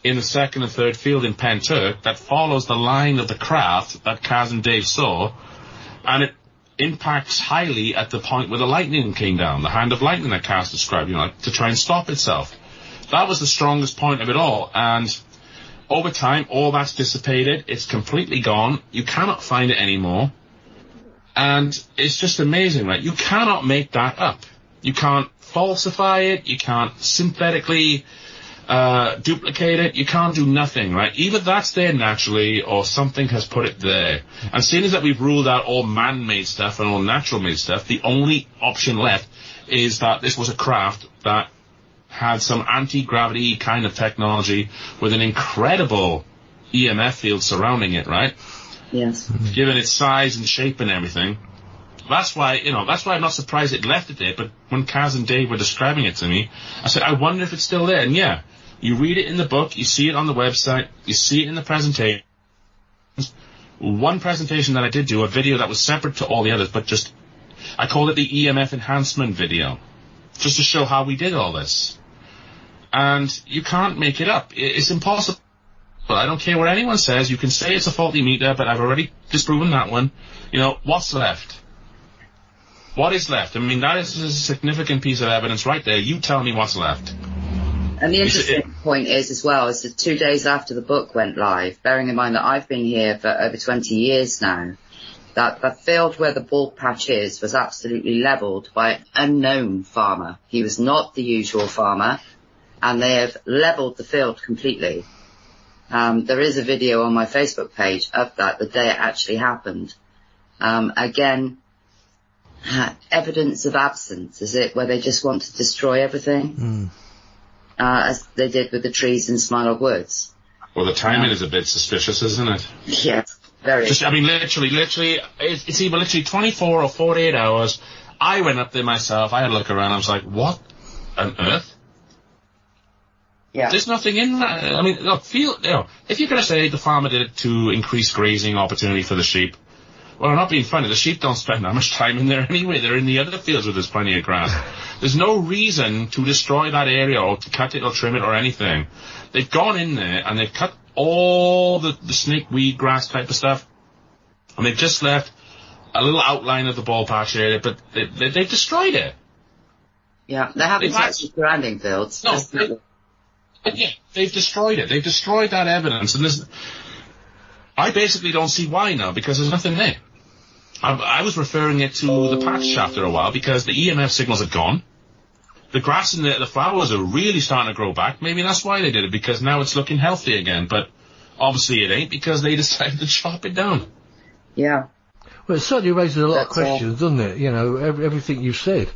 [SPEAKER 6] in the second and third field in Pentyrch that follows the line of the craft that Caz and Dave saw, and it impacts highly at the point where the lightning came down, the hand of lightning that Caz described, you know, to try and stop itself. That was the strongest point of it all, and over time, all that's dissipated. It's completely gone. You cannot find it anymore, and it's just amazing, right? You cannot make that up. You can't falsify it. You can't synthetically duplicate it. You can't do nothing, right? Either that's there naturally or something has put it there. And seeing as that we've ruled out all man-made stuff and all natural-made stuff, the only option left is that this was a craft that had some anti-gravity kind of technology with an incredible EMF field surrounding it, right?
[SPEAKER 5] Yes.
[SPEAKER 6] Given its size and shape and everything. That's why I'm not surprised it left it there, but when Caz and Dave were describing it to me, I said, I wonder if it's still there. And yeah, you read it in the book, you see it on the website, you see it in the presentation. One presentation that I did do, a video that was separate to all the others, but just, I called it the EMF enhancement video, just to show how we did all this. And you can't make it up. It's impossible. I don't care what anyone says. You can say it's a faulty meter, but I've already disproven that one. You know, what's left? What is left? I mean, that is a significant piece of evidence right there. You tell me what's left.
[SPEAKER 5] And the interesting point is, as well, is that 2 days after the book went live, bearing in mind that I've been here for over 20 years now, that the field where the bald patch is was absolutely levelled by an unknown farmer. He was not the usual farmer, and they have levelled the field completely. There is a video on my Facebook page of that, the day it actually happened. Again, evidence of absence, is it, where they just want to destroy everything? As they did with the trees in Smilaug Woods.
[SPEAKER 6] Well, the timing is a bit suspicious, isn't it?
[SPEAKER 5] Yes, very.
[SPEAKER 6] I mean, literally, it's either literally 24 or 48 hours. I went up there myself, I had a look around, I was like, what on earth?
[SPEAKER 5] Yeah.
[SPEAKER 6] There's nothing in that. I mean, look, if you're going to say the farmer did it to increase grazing opportunity for the sheep, well, I'm not being funny. The sheep don't spend that much time in there anyway. They're in the other fields where there's plenty of grass. There's no reason to destroy that area or to cut it or trim it or anything. They've gone in there and they've cut all the snake weed grass type of stuff, and they've just left a little outline of the ball patch area, but they've destroyed it.
[SPEAKER 5] Yeah, they haven't touched the surrounding fields.
[SPEAKER 6] No, they've destroyed it. They've destroyed that evidence, and I basically don't see why now, because there's nothing there. I was referring it to the patch after a while because the EMF signals are gone. The grass and the flowers are really starting to grow back. Maybe that's why they did it, because now it's looking healthy again. But obviously it ain't, because they decided to chop it down.
[SPEAKER 5] Yeah.
[SPEAKER 1] Well, it certainly raises a lot of questions, doesn't it? You know, everything you've said.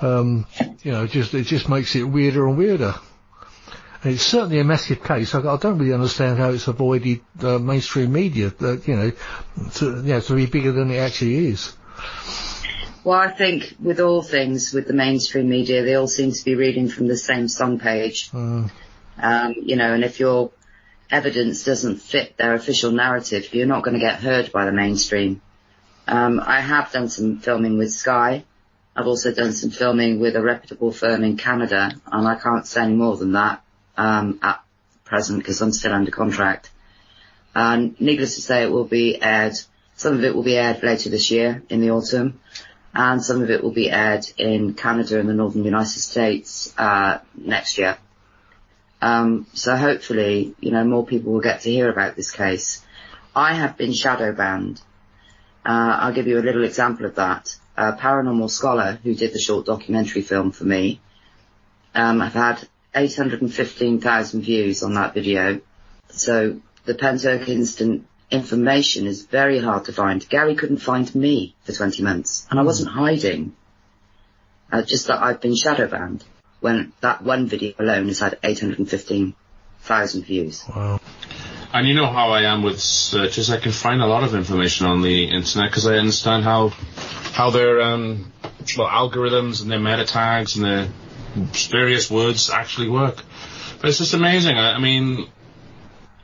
[SPEAKER 1] You know, it just makes it weirder and weirder. And it's certainly a massive case. I don't really understand how it's avoided mainstream media, you know, to be bigger than it actually is.
[SPEAKER 5] Well, I think with all things with the mainstream media, they all seem to be reading from the same song page. You know, and if you're evidence doesn't fit their official narrative, you're not going to get heard by the mainstream. I have done some filming with Sky. I've also done some filming with a reputable firm in Canada, and I can't say any more than that at present because I'm still under contract. And needless to say, it will be aired. Some of it will be aired later this year in the autumn, and some of it will be aired in Canada and the northern United States next year. So hopefully, more people will get to hear about this case. I have been shadow banned. I'll give you a little example of that. A paranormal scholar who did the short documentary film for me, I've had 815,000 views on that video. So the Pentyrch Incident information is very hard to find. Gary couldn't find me for 20 months, and I wasn't hiding. Just that I've been shadow banned, when that one video alone has had 815,000 views.
[SPEAKER 1] Wow.
[SPEAKER 6] And you know how I am with searches. I can find a lot of information on the internet because I understand how their algorithms and their meta tags and their various words actually work. But it's just amazing. I mean,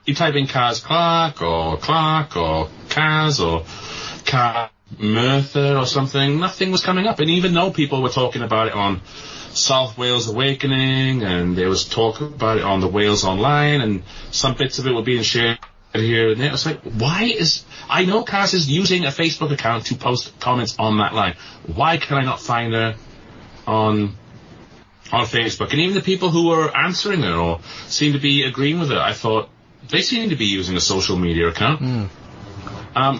[SPEAKER 6] you type in Caz Clarke or Caz or Merthyr or something, nothing was coming up. And even though people were talking about it on South Wales Awakening, and there was talk about it on the Wales Online, and some bits of it were being shared here and there. It's like, I know Caz is using a Facebook account to post comments on that line. Why can I not find her on Facebook? And even the people who were answering her or seemed to be agreeing with her, I thought they seemed to be using a social media account.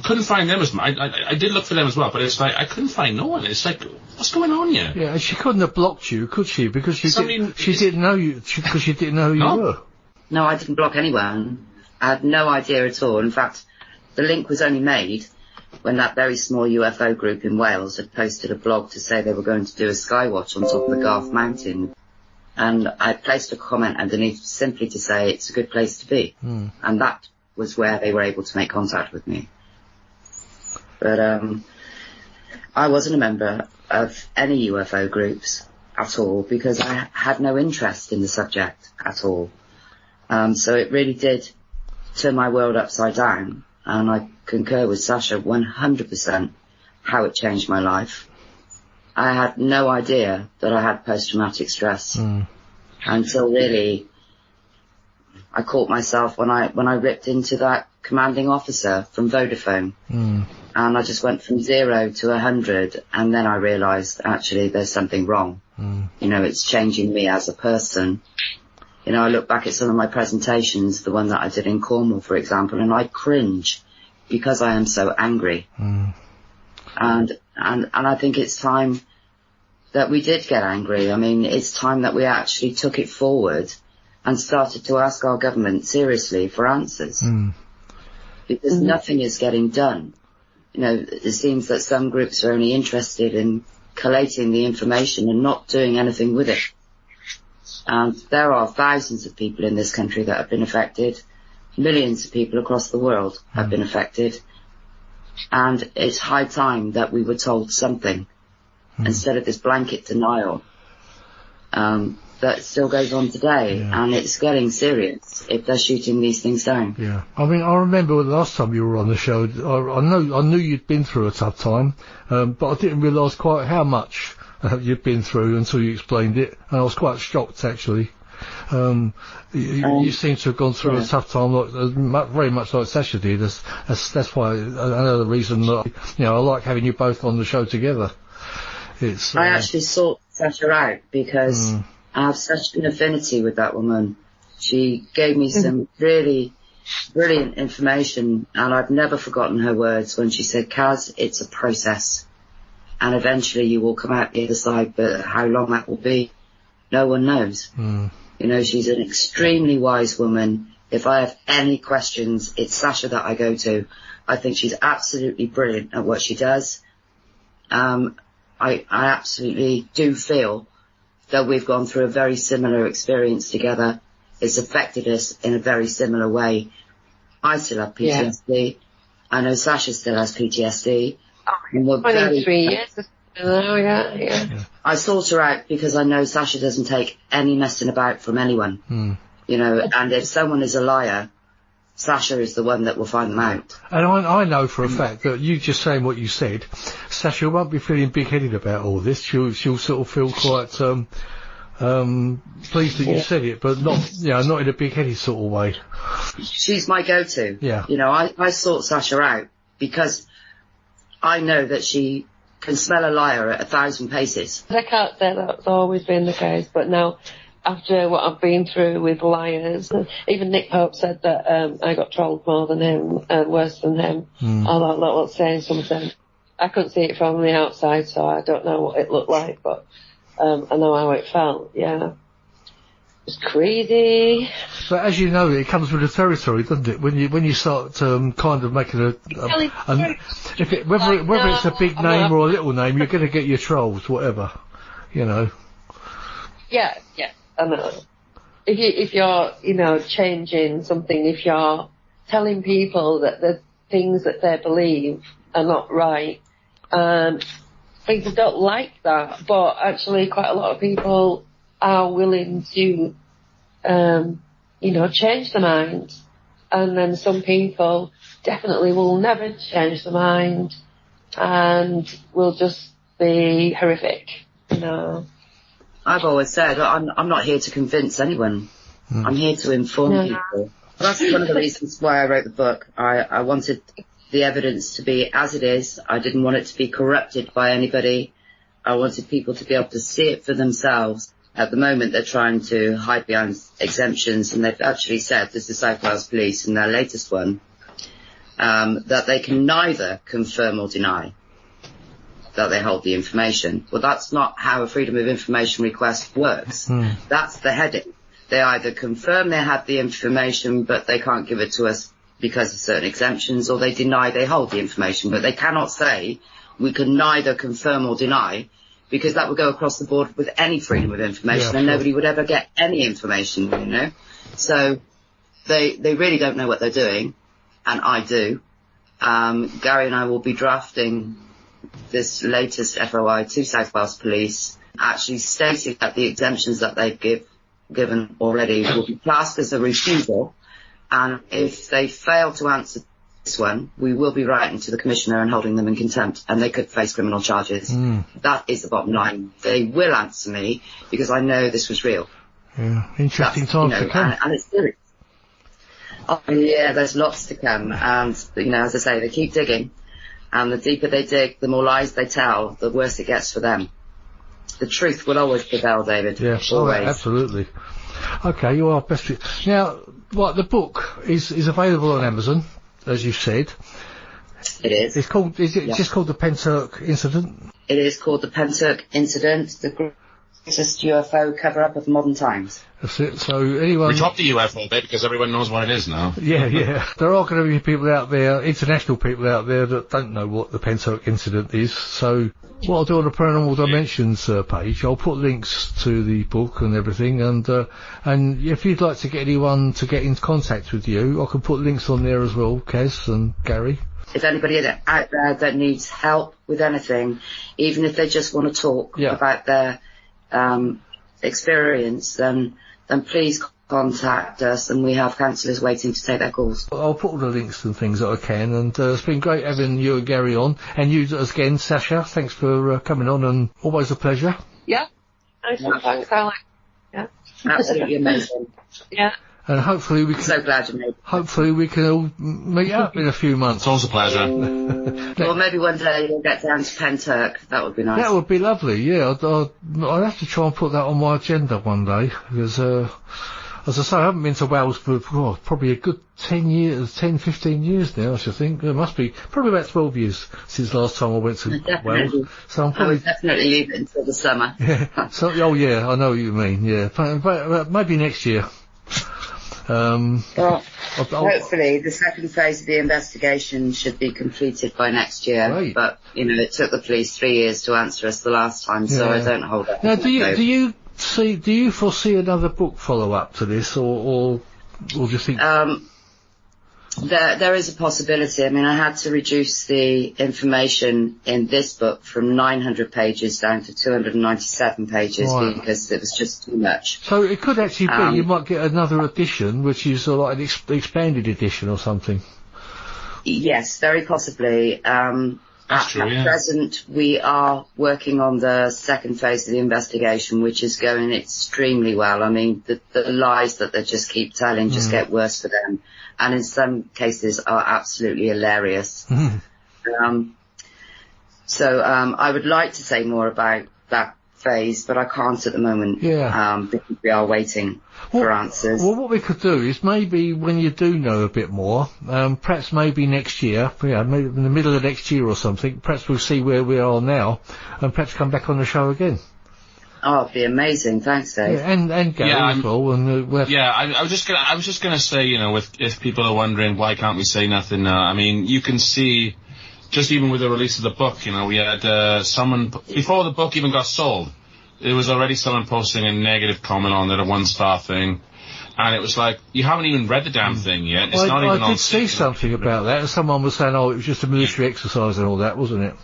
[SPEAKER 6] Couldn't find them as much. I did look for them as well, but it's like I couldn't find no one. It's like, what's going on here?
[SPEAKER 1] Yeah, and she couldn't have blocked you, could she? Because she didn't know you. Because she didn't know who you were.
[SPEAKER 5] No, I didn't block anyone. I had no idea at all. In fact, the link was only made when that very small UFO group in Wales had posted a blog to say they were going to do a skywatch on top of the Garth Mountain. And I placed a comment underneath simply to say it's a good place to be. And that was where they were able to make contact with me. But I wasn't a member of any UFO groups at all because I had no interest in the subject at all. So it really did turn my world upside down, and I concur with Sacha 100% how it changed my life. I had no idea that I had post-traumatic stress until really I caught myself when I ripped into that commanding officer from Vodafone. And I just went from 0 to 100, and then I realised actually there's something wrong. It's changing me as a person. I look back at some of my presentations, the one that I did in Cornwall, for example, and I cringe because I am so angry. And I think it's time that we did get angry. I mean, it's time that we actually took it forward and started to ask our government seriously for answers. Because nothing is getting done. It seems that some groups are only interested in collating the information and not doing anything with it. And there are thousands of people in this country that have been affected. Millions of people across the world have been affected. And it's high time that we were told something instead of this blanket denial that still goes on today. And it's getting serious if they're shooting these things down.
[SPEAKER 1] Yeah. I mean, I remember the last time you were on the show, I knew you'd been through a tough time, but I didn't realise quite how much you'd been through until you explained it, and I was quite shocked actually. You seem to have gone through a tough time, very much like Sacha did. That's why another reason that I like having you both on the show together.
[SPEAKER 5] I actually sought Sacha out because I have such an affinity with that woman. She gave me some really brilliant information, and I've never forgotten her words when she said, "Caz, it's a process. And eventually you will come out the other side, but how long that will be, no one knows." She's an extremely wise woman. If I have any questions, it's Sacha that I go to. I think she's absolutely brilliant at what she does. I absolutely do feel that we've gone through a very similar experience together. It's affected us in a very similar way. I still have PTSD. I know Sacha still has PTSD.
[SPEAKER 4] 23 years.
[SPEAKER 5] I sought her out because I know Sacha doesn't take any messing about from anyone. And if someone is a liar, Sacha is the one that will find them out.
[SPEAKER 1] And I know for a fact that you just saying what you said, Sacha won't be feeling big-headed about all this. She'll sort of feel quite pleased that you said it, but not in a big-headed sort of way.
[SPEAKER 5] She's my go-to.
[SPEAKER 1] Yeah.
[SPEAKER 5] You know, I sought Sacha out because I know that she can smell a liar at 1,000 paces.
[SPEAKER 4] I can't say that's always been the case, but now, after what I've been through with liars, even Nick Pope said that I got trolled more than him, worse than him. I thought that was saying something. I couldn't see it from the outside, so I don't know what it looked like, but I know how it felt, yeah. It's crazy.
[SPEAKER 1] But as you know, it comes with the territory, doesn't it? When you start kind of making whether it's a big name or a little name, you're going to get your trolls, whatever, you know.
[SPEAKER 4] Yeah, I know. If you're, you know, changing something, if you're telling people that the things that they believe are not right, people don't like that, but actually quite a lot of people are willing to, you know, change their mind. And then some people definitely will never change their mind and will just be horrific, you know.
[SPEAKER 5] I've always said I'm not here to convince anyone. I'm here to inform people. That's one of the reasons why I wrote the book. I wanted the evidence to be as it is. I didn't want it to be corrupted by anybody. I wanted people to be able to see it for themselves. At the moment, they're trying to hide behind exemptions, and they've actually said, this is South Wales Police in their latest one, that they can neither confirm or deny that they hold the information. Well, that's not how a Freedom of Information request works. That's the heading. They either confirm they have the information, but they can't give it to us because of certain exemptions, or they deny they hold the information. But they cannot say, we can neither confirm or deny, because that would go across the board with any Freedom of Information, and nobody would ever get any information, you know. So they really don't know what they're doing, and I do. Gary and I will be drafting this latest FOI to South Wales Police, actually stating that the exemptions that they've given already will be classed as a refusal, and if they fail to answer this one, we will be writing to the Commissioner and holding them in contempt, and they could face criminal charges. That is the bottom line. They will answer me, because I know this was real.
[SPEAKER 1] Yeah, interesting times to come.
[SPEAKER 5] And it's serious. Oh, yeah, there's lots to come, and, you know, as I say, they keep digging. And the deeper they dig, the more lies they tell, the worse it gets for them. The truth will always prevail, David.
[SPEAKER 1] Yes,
[SPEAKER 5] always.
[SPEAKER 1] Absolutely. Okay, you are best. Now, the book is available on Amazon, as you said.
[SPEAKER 5] It is.
[SPEAKER 1] It's called. Is it just called the Pentyrch Incident?
[SPEAKER 5] It is called the Pentyrch Incident, the greatest UFO cover-up of modern times.
[SPEAKER 1] That's it. So anyone...
[SPEAKER 6] We dropped the UFO bit because everyone knows what it is now.
[SPEAKER 1] Yeah. There are going to be people out there, international people out there, that don't know what the Pentyrch Incident is. So what I'll do on the Paranormal Dimensions page, I'll put links to the book and everything, and if you'd like to get anyone to get in contact with you, I can put links on there as well, Caz and Gary.
[SPEAKER 5] If anybody out there that needs help with anything, even if they just want to talk about their experience, then please contact us, and we have counsellors waiting to take their calls.
[SPEAKER 1] I'll put all the links and things that I can, and it's been great having you and Gary on, and you again, Sacha. Thanks for coming on, and always a pleasure.
[SPEAKER 4] Yeah. Thanks, Alex. Yeah.
[SPEAKER 5] Absolutely amazing.
[SPEAKER 4] Yeah.
[SPEAKER 1] And hopefully we can.
[SPEAKER 5] So glad you made it.
[SPEAKER 1] Hopefully we can all meet up in a few months.
[SPEAKER 6] It's always a pleasure.
[SPEAKER 5] Well, maybe one day you'll get down to Pentyrch. That would be nice.
[SPEAKER 1] That would be lovely. Yeah, I'd have to try and put that on my agenda one day, because as I say, I haven't been to Wales for probably a good 15 years now, I should think. There must be probably about 12 years since last time I went to Wales. So I'm probably...
[SPEAKER 5] I would definitely leave it until the summer.
[SPEAKER 1] Yeah. So, I know what you mean. Yeah, but maybe next year.
[SPEAKER 5] Well, hopefully the second phase of the investigation should be completed by next year.
[SPEAKER 1] Right.
[SPEAKER 5] But it took the police 3 years to answer us the last time, so I don't hold that.
[SPEAKER 1] Now, do you foresee another book follow up to this, or do you think?
[SPEAKER 5] There is a possibility. I mean, I had to reduce the information in this book from 900 pages down to 297 pages because it was just too much.
[SPEAKER 1] So it could actually be you might get another edition, which is like an expanded edition or something.
[SPEAKER 5] Yes, very possibly. At present, we are working on the second phase of the investigation, which is going extremely well. I mean, the lies that they just keep telling just get worse for them, and in some cases are absolutely hilarious. So I would like to say more about that phase, but I can't at the moment. Because we are waiting for answers. Well,
[SPEAKER 1] what we could do is maybe when you do know a bit more, perhaps maybe next year, maybe in the middle of next year or something, perhaps we'll see where we are now, and perhaps come back on the show again.
[SPEAKER 5] Oh, it'd be amazing. Thanks, Dave.
[SPEAKER 1] Yeah, and Gary as well. And,
[SPEAKER 6] I was just gonna say, you know, if people are wondering why can't we say nothing now, I mean, you can see, just even with the release of the book, you know, we had someone, before the book even got sold, there was already someone posting a negative comment on it, a 1-star thing, and it was like, you haven't even read the damn thing yet. It's not even on.
[SPEAKER 1] I did see something about that, and someone was saying, it was just a military exercise and all that, wasn't it?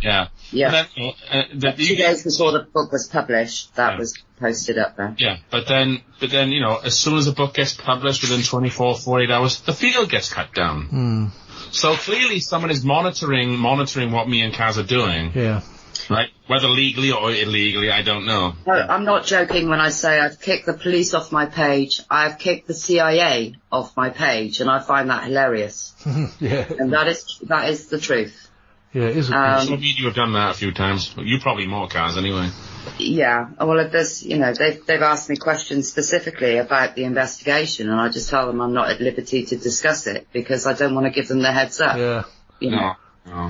[SPEAKER 5] Yeah. Then, 2 days before the book was published, that was posted up there.
[SPEAKER 6] Yeah, but then, you know, as soon as the book gets published, within 24, 48 hours, the field gets cut down. So clearly someone is monitoring what me and Caz are doing.
[SPEAKER 1] Yeah.
[SPEAKER 6] Right? Whether legally or illegally, I don't know.
[SPEAKER 5] No, I'm not joking when I say I've kicked the police off my page. I've kicked the CIA off my page, and I find that hilarious. And that is the truth.
[SPEAKER 1] Yeah, it is.
[SPEAKER 6] Some of you have done that a few times. You probably more, Caz, anyway.
[SPEAKER 5] Yeah. Well, if there's, you know, they've asked me questions specifically about the investigation, and I just tell them I'm not at liberty to discuss it because I don't want to give them the heads up.
[SPEAKER 1] Yeah.
[SPEAKER 5] You know,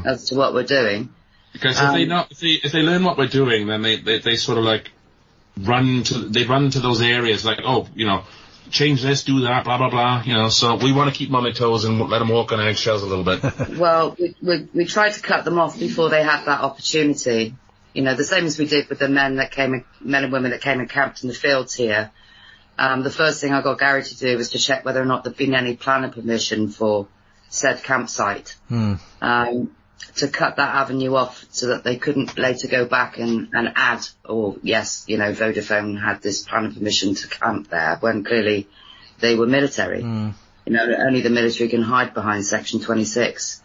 [SPEAKER 5] as to what we're doing.
[SPEAKER 6] Because if they learn what we're doing, then they sort of like run to those areas like, oh, you know, change this, do that, blah blah blah, you know. So we want to keep them on their toes and let them walk on eggshells a little bit.
[SPEAKER 5] Well, we tried to cut them off before they had that opportunity. You know, the same as we did with the men and women that came and camped in the fields here. The first thing I got Gary to do was to check whether or not there'd been any planning permission for said campsite. To cut that avenue off so that they couldn't later go back and add, or yes, you know, Vodafone had this planning permission to camp there when clearly they were military. You know, only the military can hide behind Section 26.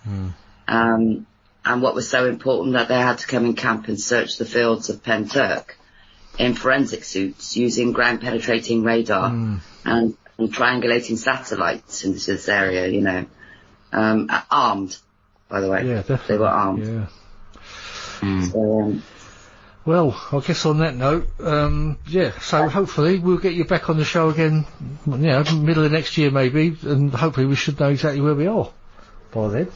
[SPEAKER 5] And what was so important that they had to come and camp and search the fields of Pentyrch in forensic suits using ground penetrating radar and triangulating satellites into this area, you know, armed. By the way, they were armed. So,
[SPEAKER 1] well, I guess on that note, so hopefully we'll get you back on the show again, you know, middle of next year maybe, and hopefully we should know exactly where we are by then.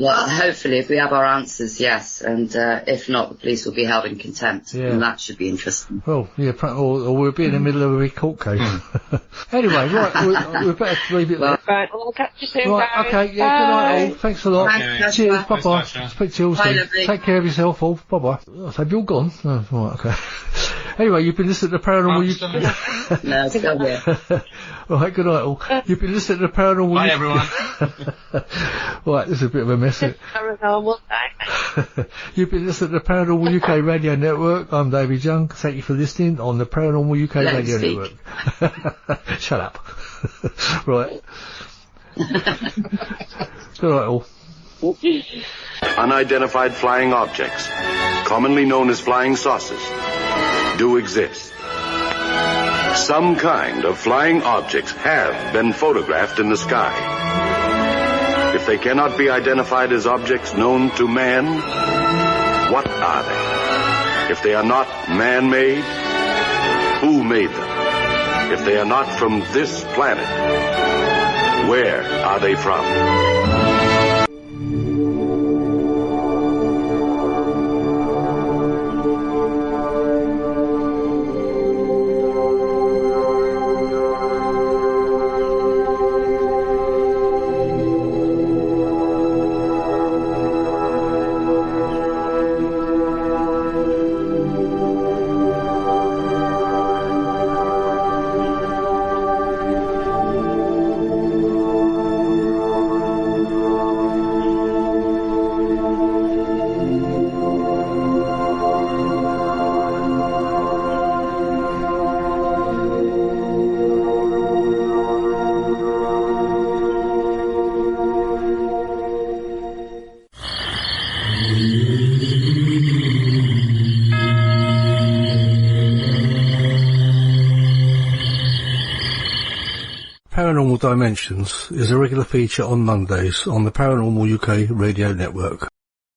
[SPEAKER 5] Well, hopefully, if we have our answers, yes, and if not, the police will be held in contempt, and that should be interesting.
[SPEAKER 1] Well, yeah, or we'll be in the middle of a big court case. Anyway, right, we'll better leave it there.
[SPEAKER 4] Right, well, I'll catch you soon,
[SPEAKER 1] right,
[SPEAKER 4] guys.
[SPEAKER 1] okay, yeah, good night all. Thanks a lot.
[SPEAKER 5] Thanks,
[SPEAKER 1] cheers, bye-bye. Speak to you all soon.
[SPEAKER 5] Lovely.
[SPEAKER 1] Take care of yourself all. Bye-bye. Have you all gone? Oh, right, okay. Anyway, you've been listening to Paranormal...
[SPEAKER 5] No, it's still here.
[SPEAKER 1] Right, good night all. You've been listening to Paranormal...
[SPEAKER 6] Bye, everyone.
[SPEAKER 1] Right, this is a bit of a mess.
[SPEAKER 4] Paranormal time.
[SPEAKER 1] You've been listening to Paranormal UK Radio Network. I'm David Young. Thank you for listening on the Paranormal UK Radio Network. Shut up. Right. Good night all.
[SPEAKER 7] Unidentified flying objects, commonly known as flying saucers, do exist. Some kind of flying objects have been photographed in the sky. If they cannot be identified as objects known to man, what are they? If they are not man-made, who made them? If they are not from this planet, where are they from?
[SPEAKER 1] Paranormal Dimensions is a regular feature on Mondays on the Paranormal UK radio network.